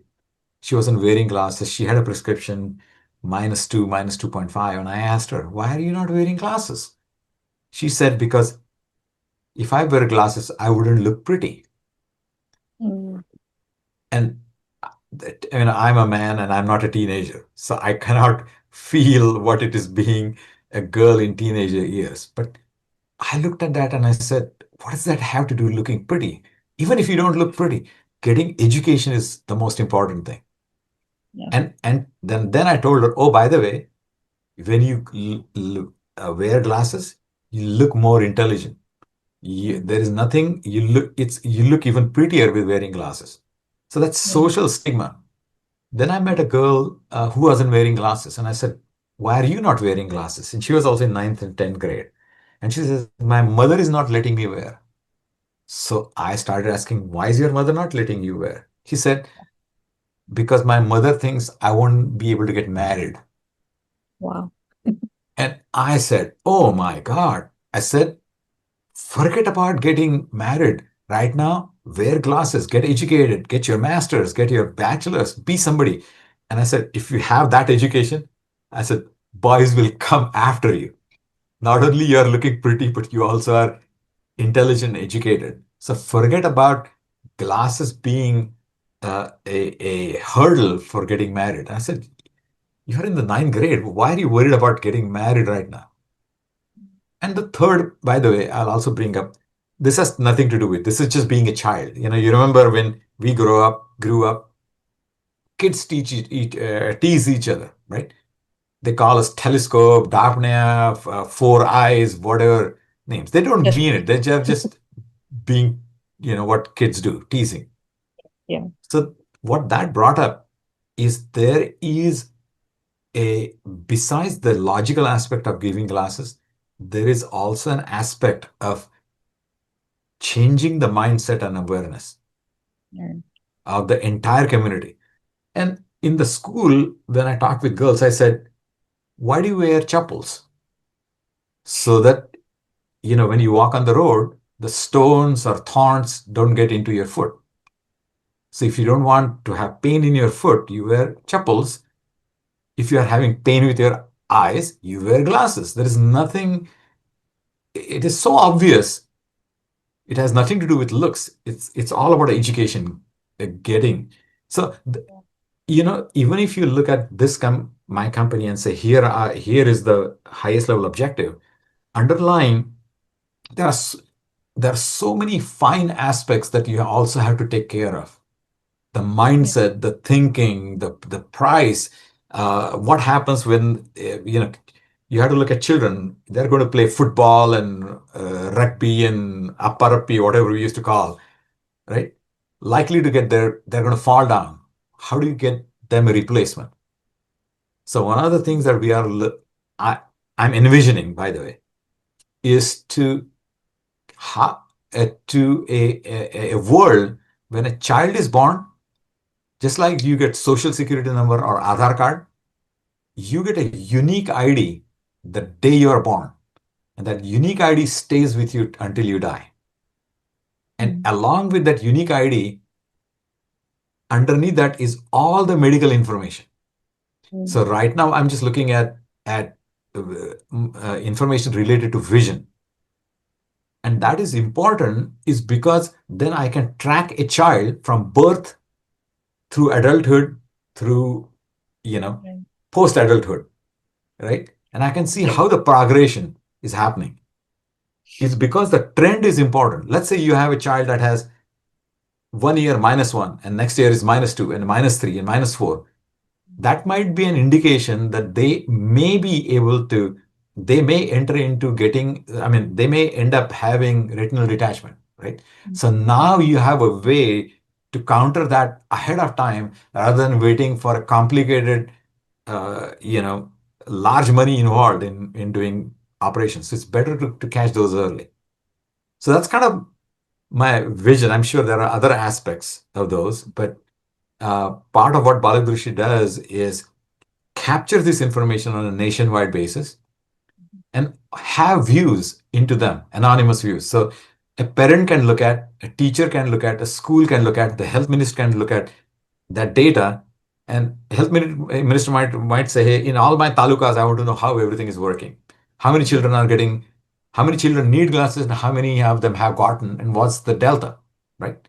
She wasn't wearing glasses. She had a prescription -2, -2.5. And I asked her, why are you not wearing glasses? She said, because if I wear glasses, I wouldn't look pretty. Mm. And I'm a man and I'm not a teenager. So I cannot feel what it is being a girl in teenager years. But I looked at that and I said, what does that have to do with looking pretty? Even if you don't look pretty, getting education is the most important thing. Yeah. And then I told her, oh, by the way, when you wear glasses, you look more intelligent. There is nothing you look even prettier with wearing glasses. So that's Yeah. social stigma. Then I met a girl who wasn't wearing glasses, and I said, "Why are you not wearing glasses?" And she was also in ninth and 10th grade, and she says, "My mother is not letting me wear." So I started asking, "Why is your mother not letting you wear?" She said, "Because my mother thinks I won't be able to get married." Wow. And I said, "Oh my God!" I said, forget about getting married right now. Wear glasses, get educated, get your master's, get your bachelor's, be somebody. And I said, if you have that education, I said, boys will come after you. Not only you are looking pretty, but you also are intelligent, educated. So forget about glasses being a hurdle for getting married. I said, you're in the ninth grade. Why are you worried about getting married right now? And the third, by the way, I'll also bring up, this has nothing to do with, this is just being a child. You remember when we grew up, kids tease each other, right? They call us telescope, Daphnia, four eyes, whatever names. They don't Yes. mean it. They're just being, what kids do, teasing. Yeah. So what that brought up is there is a, besides the logical aspect of giving classes, there is also an aspect of changing the mindset and awareness Yeah. of the entire community. And in the school, when I talked with girls, I said, why do you wear chappals? So that, when you walk on the road, the stones or thorns don't get into your foot. So if you don't want to have pain in your foot, you wear chappals. If you are having pain with your eyes, you wear glasses. There is nothing, it is so obvious. It has nothing to do with looks. It's all about education, getting. So even if you look at my company and say here is the highest level objective, underlying there are there are so many fine aspects that you also have to take care of. The Yeah. mindset, the thinking, the price. What happens when you have to look at children? They're going to play football and rugby and apparappi, whatever we used to call, right? Likely to get there, they're going to fall down. How do you get them a replacement? So one of the things that I, I'm envisioning, by the way, is to a world when a child is born, just like you get social security number or Aadhaar card, you get a unique ID the day you are born, and that unique ID stays with you until you die. And Mm. along with that unique ID, underneath that is all the medical information. Mm. So right now, I'm just looking at information related to vision, and that is important, is because then I can track a child from birth through adulthood, through you know Right. post adulthood, right? And I can see Yes. how the progression is happening. It's because the trend is important. Let's say you have a child that has 1 year -1, and next year is -2, and -3, and -4. That might be an indication that they may enter into getting, I mean, they may end up having retinal detachment, right? Mm. So now you have a way to counter that ahead of time rather than waiting for a complicated, uh, you know, large money involved in doing operations. So it's better to catch those early. So that's kind of my vision. I'm sure there are other aspects of those, but part of what Balagrushi does is capture this information on a nationwide basis and have views into them, anonymous views. So a parent can look at, a teacher can look at, a school can look at, the health minister can look at that data, and minister might say, hey, in all my talukas, I want to know how everything is working. How many children are getting, how many children need glasses, and how many of them have gotten, and what's the delta, right?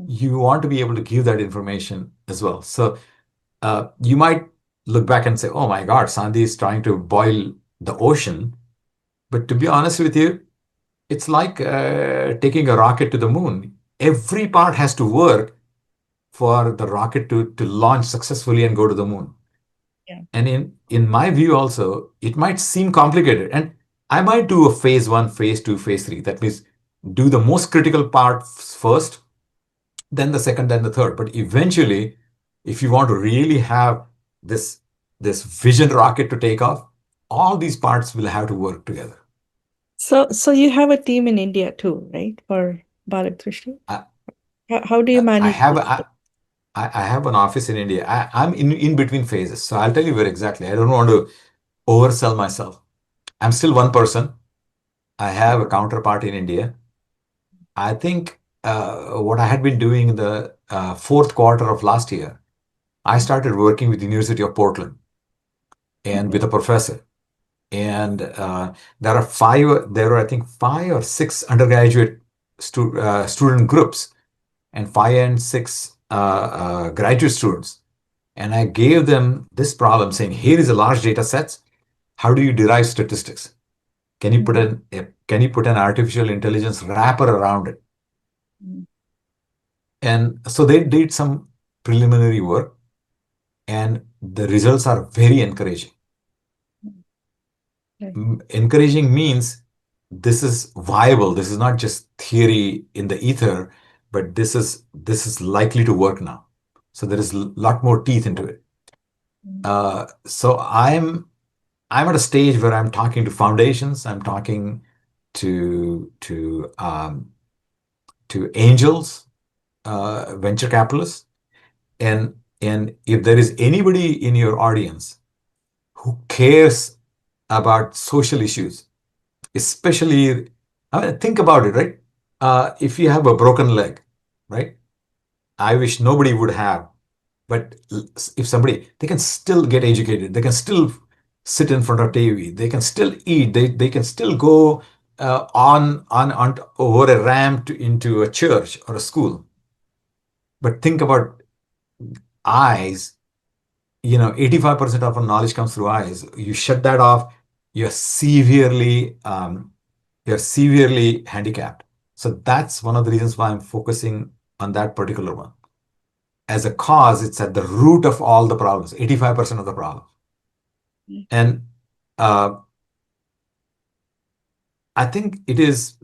You want to be able to give that information as well. So you might look back and say, oh my God, Sandhi is trying to boil the ocean. But to be honest with you, it's like taking a rocket to the moon. Every part has to work for the rocket to launch successfully and go to the moon. Yeah. And in my view also, it might seem complicated. And I might do a phase one, phase two, phase three. That means do the most critical part first, then the second, then the third. But eventually, if you want to really have this vision rocket to take off, all these parts will have to work together. So you have a team in India too, right? For Bharat Drishti? I, How do you I manage have this? I have an office in India. I'm in between phases, so I'll tell you where exactly. I don't want to oversell myself. I'm still one person. I have a counterpart in India. I think what I had been doing in the fourth quarter of last year, I started working with the University of Portland and Okay. with a professor. And there are I think 5 or 6 undergraduate student groups and 5 and 6 graduate students. And I gave them this problem saying, here is a large data set. How do you derive statistics? Can you put an artificial intelligence wrapper around it? Mm. And so they did some preliminary work, and the results are very encouraging. Right. Encouraging means this is viable. This is not just theory in the ether, but this is likely to work now. So there is a lot more teeth into it. So I'm at a stage where I'm talking to foundations. I'm talking to angels, venture capitalists, and if there is anybody in your audience who cares about social issues, especially, I mean, think about it, right? If you have a broken leg, right? I wish nobody would have, but if somebody, they can still get educated, they can still sit in front of TV, they can still eat, they can still go on over a ramp into a church or a school. But think about eyes. 85% of our knowledge comes through eyes. You shut that off, you're severely handicapped. So that's one of the reasons why I'm focusing on that particular one. As a cause, it's at the root of all the problems, 85% of the problem. And uh, I think it is,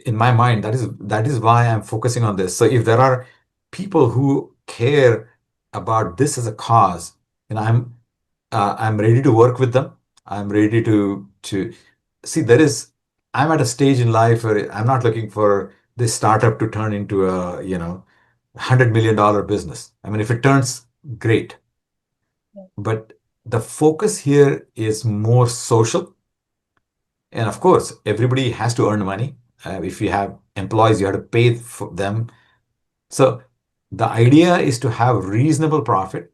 in my mind, that is why I'm focusing on this. So if there are people who care about this as a cause, and I'm ready to work with them. I'm ready to see. I'm at a stage in life where I'm not looking for this startup to turn into a $100 million business. I mean, if it turns, great. But the focus here is more social. And of course, everybody has to earn money. If you have employees, you have to pay for them. So the idea is to have reasonable profit.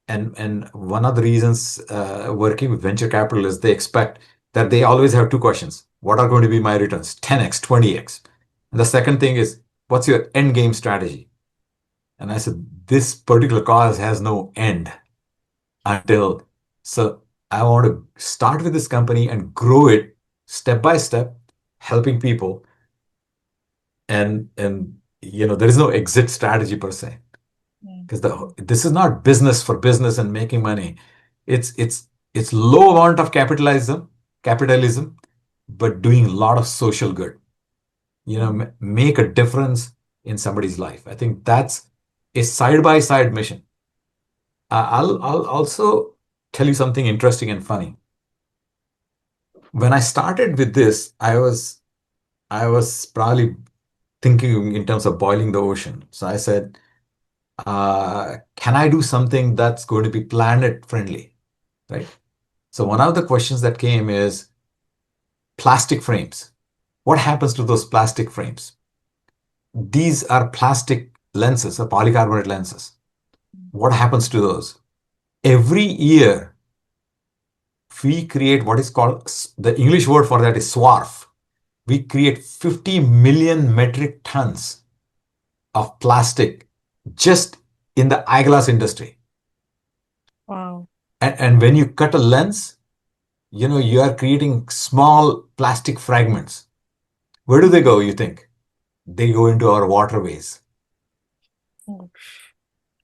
And one of the reasons working with venture capitalists, they expect that they always have 2 questions. What are going to be my returns? 10x, 20x. And the second thing is, what's your end game strategy? And I said, this particular cause has no end until. So I want to start with this company and grow it step by step, helping people. And there is no exit strategy per se, because this is not business for business and making money. It's low amount of capitalism, but doing a lot of social good. Make a difference in somebody's life. I think that's a side by side mission. I'll also tell you something interesting and funny. When I started with this, I was probably thinking in terms of boiling the ocean. So I said, can I do something that's going to be planet friendly, right? So one of the questions that came is plastic frames. What happens to those plastic frames? These are plastic lenses or polycarbonate lenses. What happens to those? Every year, we create what is called, the English word for that is swarf. We create 50 million metric tons of plastic just in the eyeglass industry. Wow. And when you cut a lens, you are creating small plastic fragments. Where do they Mm. go, you think? They go into our waterways. Oh,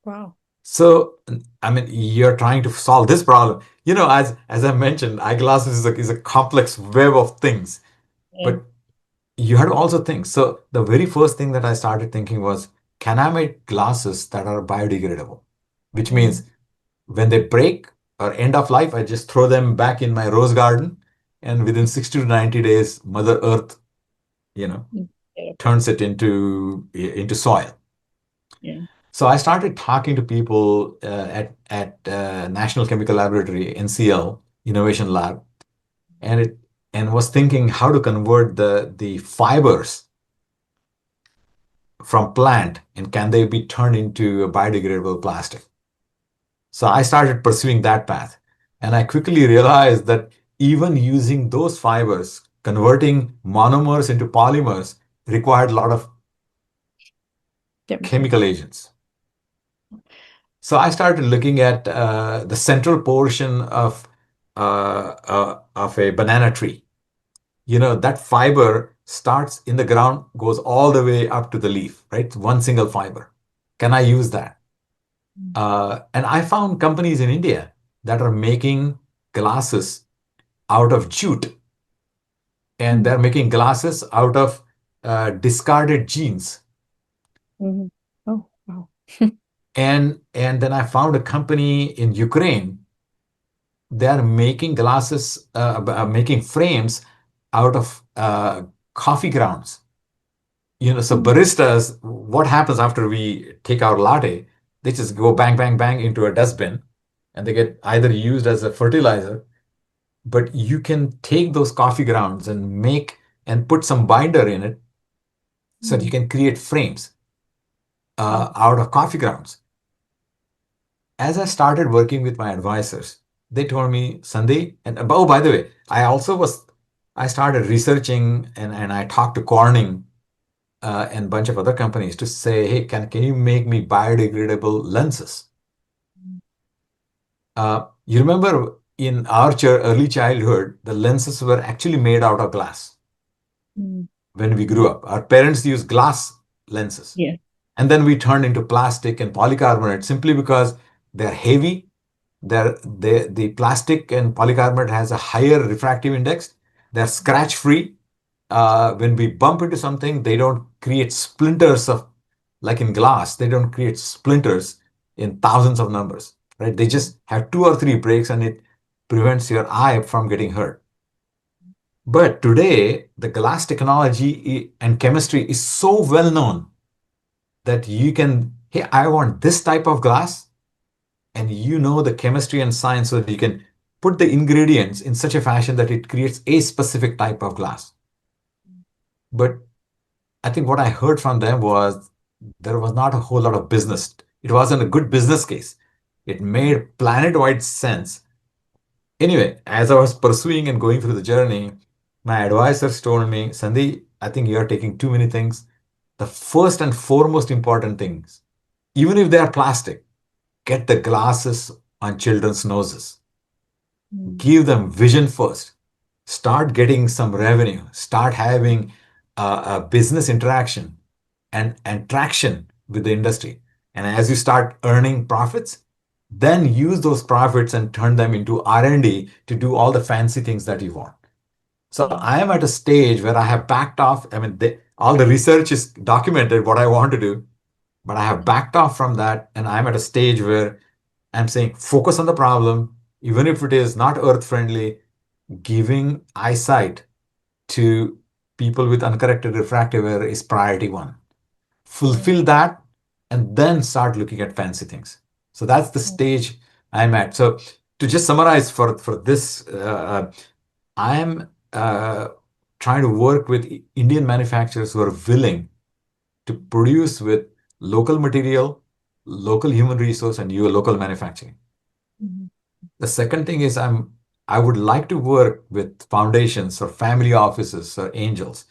wow. So, I mean, you're trying to solve this problem. As I mentioned, eyeglasses is a complex web of things. Yeah. But you have to also think. So, the very first thing that I started thinking was, can I make glasses that are biodegradable? Which Mm. means when they break or end of life, I just throw them back in my rose garden, and within 60 to 90 days, Mother Earth, you know, Mm. Yeah. turns it into soil. Yeah. So I started talking to people at National Chemical Laboratory, NCL Innovation Lab, and it and was thinking how to convert the fibers from plant, and can they be turned into a biodegradable plastic. So I started pursuing that path, and I quickly realized that even using those fibers, converting monomers into polymers required a lot of Chemical. chemical agents. So I started looking at the central portion of a banana tree. That fiber starts in the ground, goes all the way up to the leaf, right? One single fiber. Can I use that? Mm. And I found companies in India that are making glasses out of jute, and Mm. they're making glasses out of discarded jeans. Mhm. Oh, wow. And then I found a company in Ukraine. They are making glasses, making frames out of coffee grounds. So Mm. baristas, what happens after we take our latte? They just go bang, bang, bang into a dustbin, and they get either used as a fertilizer. But you can take those coffee grounds and make and put some binder in it, so that you Mm. can create frames Wow. out of coffee grounds. As I started working with my advisors, they told me, Sandhi, and oh, by the way, I started researching, and I talked to Corning and a bunch of other companies to say, hey, can you make me biodegradable lenses? You remember in our early childhood, the lenses were actually made out of glass Mm. when we grew up. Our parents used glass lenses. Yeah. And then we turned into plastic and polycarbonate simply because they're heavy. The plastic and polycarbonate has a higher refractive index. They're scratch free. When we bump into something, they don't create splinters like in glass, they don't create splinters in thousands of numbers, right? They just have two or three breaks, and it prevents your eye from getting hurt. But today, the glass technology and chemistry is so well known that you can, hey, I want this type of glass, and the chemistry and science, so that you can put the ingredients in such a fashion that it creates a specific type of glass. But I think what I heard from them was there was not a whole lot of business. It wasn't a good business case. It made planet-wide sense. Anyway, as I was pursuing and going through the journey, my advisors told me, Sandhi, I think you are taking too many things. The first and foremost important things, even if they are plastic, get the glasses on children's noses. Mm. Give them vision first. Start getting some revenue. Start having a business interaction and traction with the industry. And as you start earning profits, then use those profits and turn them into R&D to do all the fancy things that you want. So Yeah. I am at a stage where I have backed off. I mean, all the research is documented what I want to do, but I have backed off from that, and I'm at a stage where I'm saying focus on the problem, even if it is not earth friendly. Giving eyesight to people with uncorrected refractive error is priority one. Yeah. Fulfill that, and then start looking at fancy things. So that's the Yeah. stage I'm at. So to just summarize for this, I am trying to work with Indian manufacturers who are willing to produce with local material, local human resource, and your local manufacturing. Mhm. The second thing is I would like to work with foundations or family offices or angels.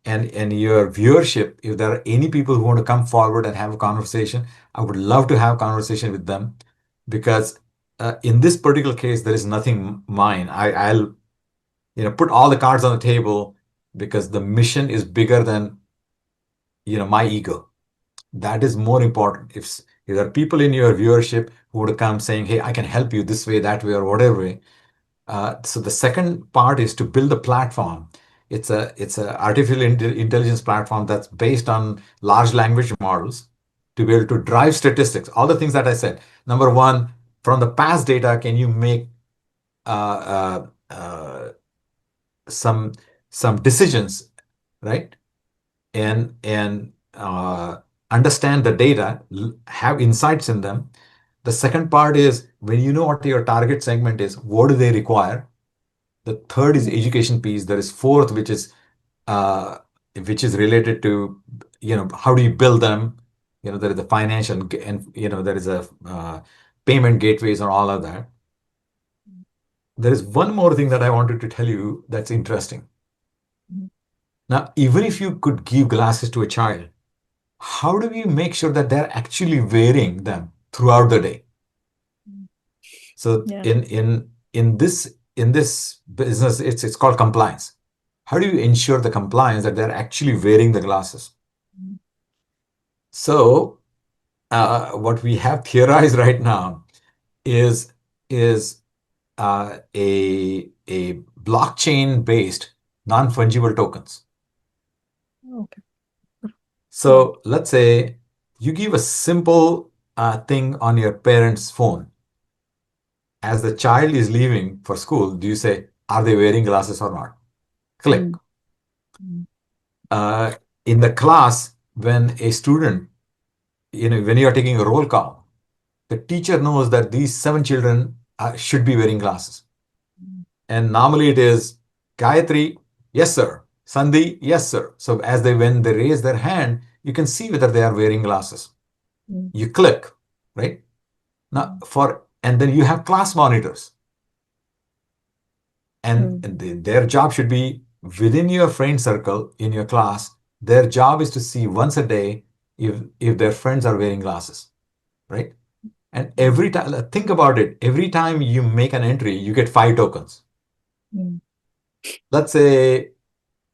And your viewership, if there are any people who want to come forward and have a conversation, I would love to have a conversation with them because in this particular case, there is nothing mine. I'll put all the cards on the table because the mission is bigger than my ego. That is more important. If there are people in your viewership who would come saying, "Hey, I can help you this way, that way, or whatever way," so the second part is to build a platform. It's a artificial intelligence platform that's based on large language models to be able to drive statistics. All the things that I said. Number one, from the past data, can you make some decisions, right? And understand the data, have insights in them. The second part is when you know what your target segment is, what do they require? The third is Mhm. education piece. There is fourth, uh, which is related to how do you build them. There is the financial and there is a payment gateways and all of that. There is one more thing that I wanted to tell you that's interesting. Mhm. Now, even if you could give glasses to a child, how do we make sure that they're actually wearing them throughout the day? Mhm. So Yeah. in this business, it's called compliance. How do you ensure the compliance that they're actually wearing the glasses? Mhm. So what we have theorized right now is a blockchain based non-fungible tokens. Okay. Yeah. So let's say you give a simple thing on your parent's phone. As the child is leaving for school, do you say, are they wearing glasses or not? Click. Mm. Mm. Uh, in the class, when a student, when you are taking a roll call, the teacher knows that these seven children should be wearing glasses. Mm. And normally it is Gayatri, yes, sir. Sandhi, yes, sir. So when they raise their hand, you can see whether they are wearing glasses. Mm. You click, right? Now and then you have class monitors, and, Mm. their job should be within your friend circle in your class. Their job is to see once a day if their friends are wearing glasses, right? And Mm. every time, think about it. Every time you make an entry, you get 5 tokens. Mm. Let's say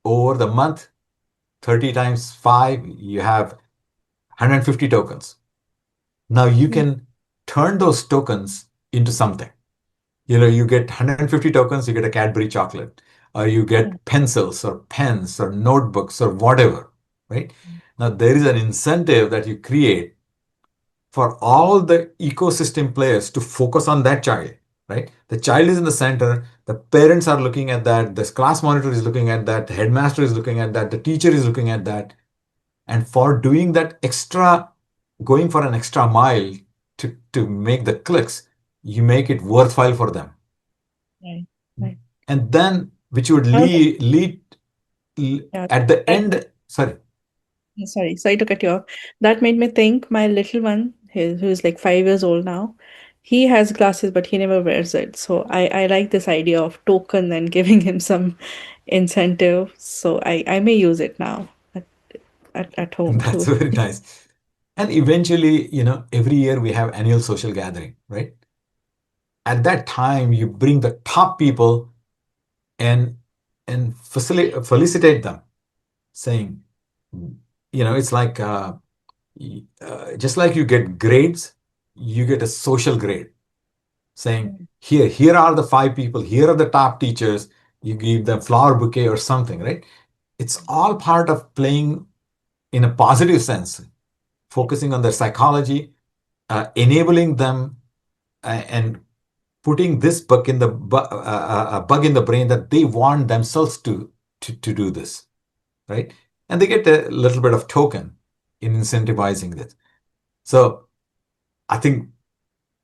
over the month, 30 times 5, you have 150 tokens. Now you Mm. can turn those tokens into something. You get 150 tokens, you get a Cadbury chocolate, or you Yeah. get pencils or pens or notebooks or whatever, right? Now there is an incentive that you create for all the ecosystem players to focus on that child, right? The child is in the center, the parents are looking at that, the class monitor is looking at that, the headmaster is looking at that, the teacher is looking at that. And for doing that extra, going for an extra mile to make the clicks, you make it worthwhile for them. Right. Right. And then, which would How does- lead Yeah. at the That, end, sorry, sorry to cut you off. That made me think my little one, who's like 5 years old now, he has glasses, but he never wears it. So I like this idea of token and giving him some incentive. So I may use it now at home that's too. very nice. And eventually, every year we have annual social gathering, right? At that time, you bring the top people and felicitate them, saying, it's like just like you get grades, you get a social grade, saying, Mm. here are the 5 people, here are the top teachers. You give them flower bouquet or something, right? It's all part of playing in a positive sense, focusing on their psychology, enabling them, and putting this bug in the brain that they want themselves to do this, right? And they get a little bit of token in incentivizing this. So I think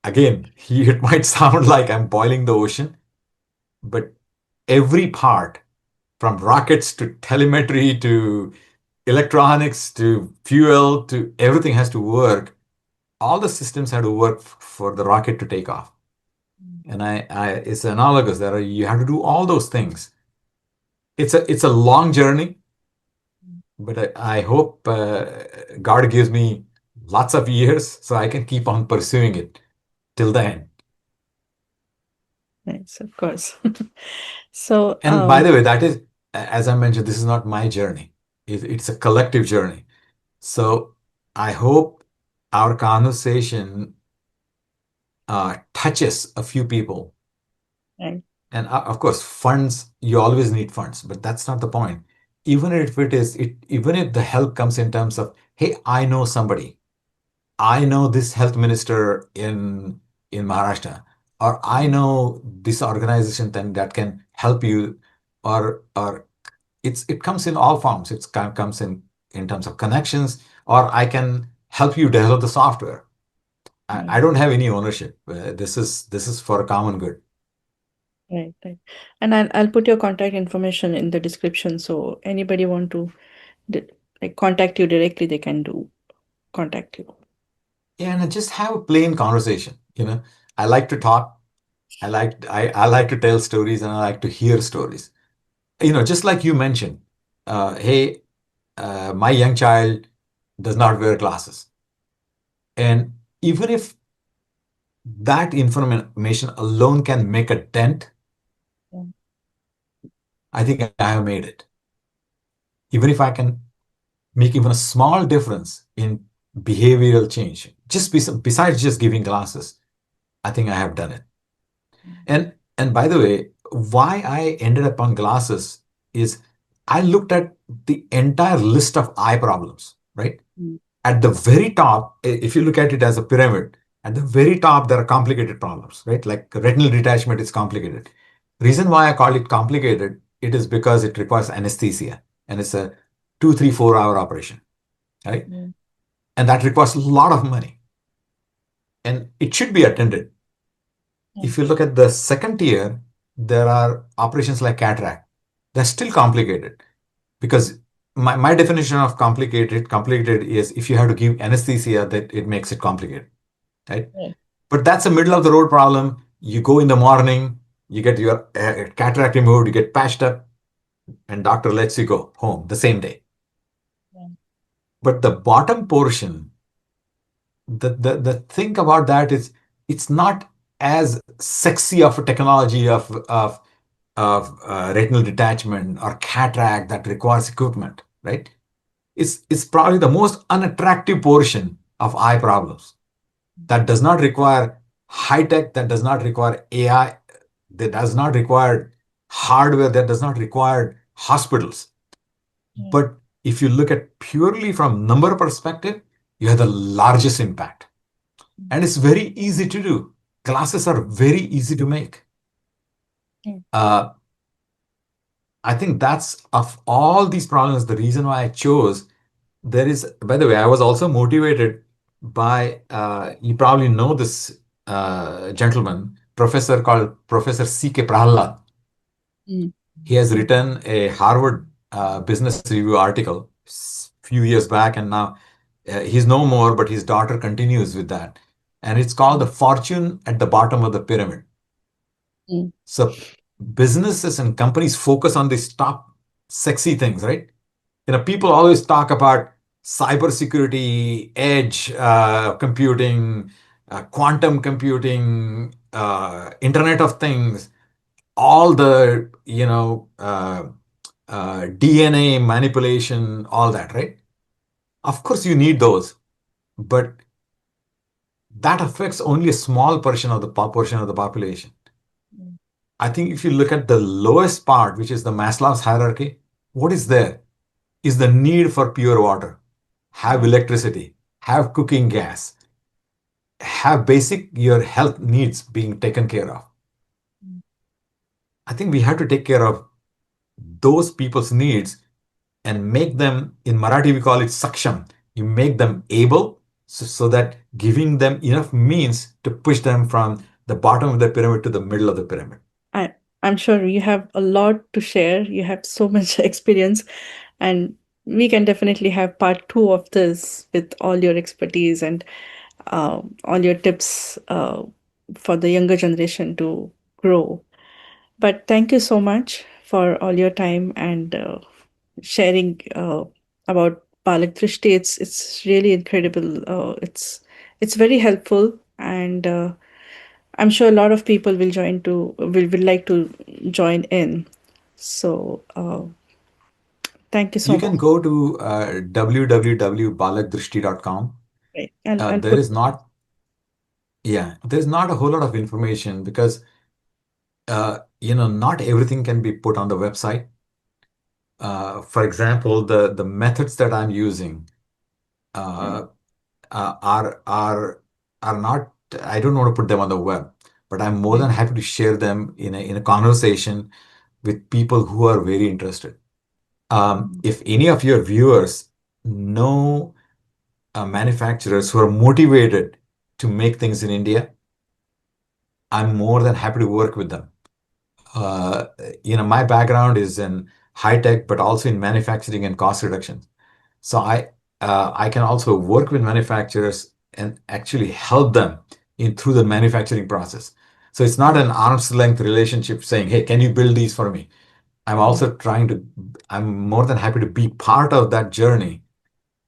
Again, it might sound like I'm boiling the ocean, but every part, from rockets to telemetry to electronics to fuel to everything has to work. All the systems have to work for the rocket to take off. And it's analogous that you have to do all those things. It's a long journey, but I hope God gives me lots of years so I can keep on pursuing it till the end. Yes, of course. So, And by the way, that is, as I mentioned, this is not my journey. It's a collective journey. So I hope our conversation touches a few people. right, And of course, funds, you always need funds, but that's not the point. Even if the help comes in terms of, hey, I know somebody, I know this health minister in Maharashtra, or I know this organization then that can help you, or it comes in all forms. Comes in terms of connections, or I can help you develop the software. right, I don't have any ownership. This is for a common good. right, right. And I'll put your contact information in the description. So anybody want to di- like contact you directly, they can do contact you. And just have a plain conversation. I like to talk. I like to tell stories, and I like to hear stories. Just like you mentioned, hey, my young child does not wear glasses, and even if that information alone can make a dent, Yeah. I think I have made it. Even if I can make even a small difference in behavioral change, just besides just giving glasses, I think I have done it. And by the way, why I ended up on glasses is I looked at the entire list of eye problems, right? Mm, At the very top, if you look at it as a pyramid, at the very top, there are complicated problems, right? Like retinal detachment is complicated. Reason why I call it complicated, it is because it requires anesthesia and it's a 2, 3, 4 hour operation, right? yeah, And that requires a lot of money and it should be attended. yeah, If you look at the second tier, there are operations like cataract. They're still complicated because my definition of complicated is if you have to give anesthesia, that it makes it complicated, right? yeah, But that's a middle of the road problem. You go in the morning, you get your cataract removed, you get patched up, and doctor lets you go home the same day. yeah, But the bottom portion, the thing about that is it's not as sexy of a technology of retinal detachment or cataract that requires equipment, right? It's probably the most unattractive portion of eye problems that does not require high tech, that does not require AI, that does not require hardware, that does not require hospitals. yeah, But if you look at purely from number perspective, you have the largest impact. And it's very easy to do. Classes are very easy to make. yeah, Uh, I think that's of all these problems, the reason why I chose. There is, by the way, I was also motivated by, you probably know this gentleman, professor called Professor C.K. Prahalad. mm, He has mm, written a Harvard Business Review article few years back, and now he's no more, but his daughter continues with that. And it's called The Fortune at the Bottom of the Pyramid. mm, So businesses and companies focus on these top sexy things, right? People always talk about cybersecurity, edge computing, quantum computing, Internet of Things, all the DNA manipulation, all that, right? Of course, you need those, but that affects only a small portion of the population. mm, I think if you look at the lowest part, which is the Maslow's hierarchy, what is there is the need for pure water, have yeah, electricity, have cooking gas, have basic your health needs being taken care of. mm, I think we have to take care of those people's needs and make them, in Marathi we call it saksham. You make them able so that giving them enough means to push them from the bottom of the pyramid to the middle of the pyramid. I, I'm sure you have a lot to share. You have so much experience, and we can definitely have part two of this with all your expertise and all your tips for the younger generation to grow. But thank you so much for all your time and sharing about Balak Drishti. It's really incredible. It's very helpful, and I'm sure a lot of people will like to join in. So thank you so You much. can go to www.balakdrishti.com. Right. I'll There put. is not, yeah, there's not a whole lot of information because, not everything can be put on the website. For example, the methods that I'm using Right. uh, uh, are are are not. I don't want to put them on the web, but I'm more Right. than happy to share them in a conversation with people who are very interested. Mhm. If any of your viewers know manufacturers who are motivated to make things in India, I'm more than happy to work with them. Uh, my background is in high tech, but also in manufacturing and cost reduction. So I can also work with manufacturers and actually help them in through the manufacturing process. So it's not Mhm. an arm's length relationship saying, "Hey, can you build these for me?" I'm Mhm. also I'm more than happy to be part of that journey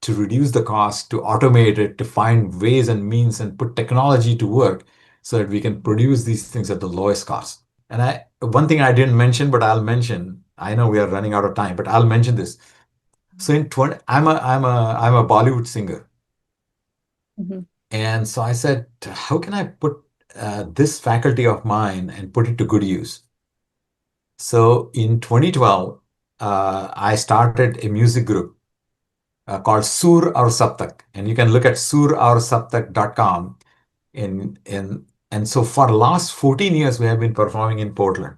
to reduce the cost, to automate it, to find ways and means and put technology to work so that we can produce these things at the lowest cost. And one thing I didn't mention, but I'll mention, I know we are running out of time, but I'll mention this. So in 20, I'm a Bollywood singer. Mhm. And so I said, how can I put this faculty of mine and put it to good use? So in 2012, I started a music group called Sur Aur Saptak. And you can look at suraur.saptak.com. And so for the last 14 years, we have been performing in Portland.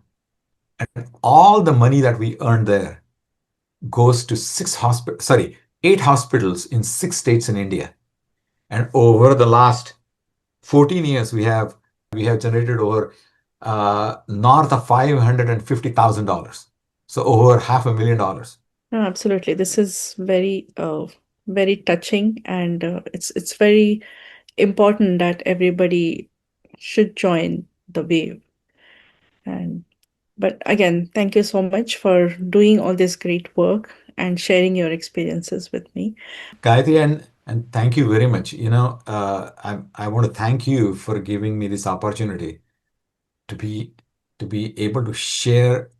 And all the money that we earn there goes to 8 hospitals in 6 states in India. And over the last 14 years, we have generated over north of $550,000. So over $500,000. No, absolutely. This is very touching, and it's very important that everybody should join the wave. And but again, thank you so much for doing all this great work and sharing your experiences with me. Gayatri, and thank you very much. I want to thank you for giving me this opportunity to be able to share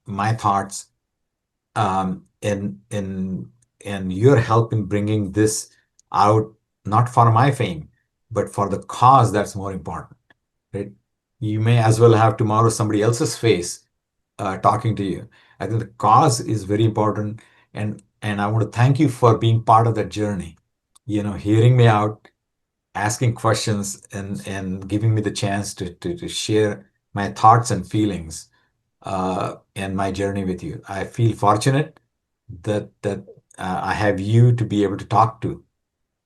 my thoughts in your help in bringing this out, not for my fame, but for the cause that's more important, right? You may as well have tomorrow somebody else's face talking to you. I think the cause is very important, and I want to thank you for being part of that journey. Hearing me out, asking questions, and giving me the chance to share my thoughts and feelings and my journey with you. I feel fortunate that I have you to be able to talk to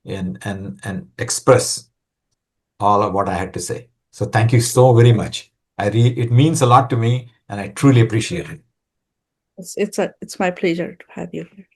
and express all of what I had to say. So thank you so very much. It means a lot to me, and I truly appreciate it. It's my pleasure to have you here.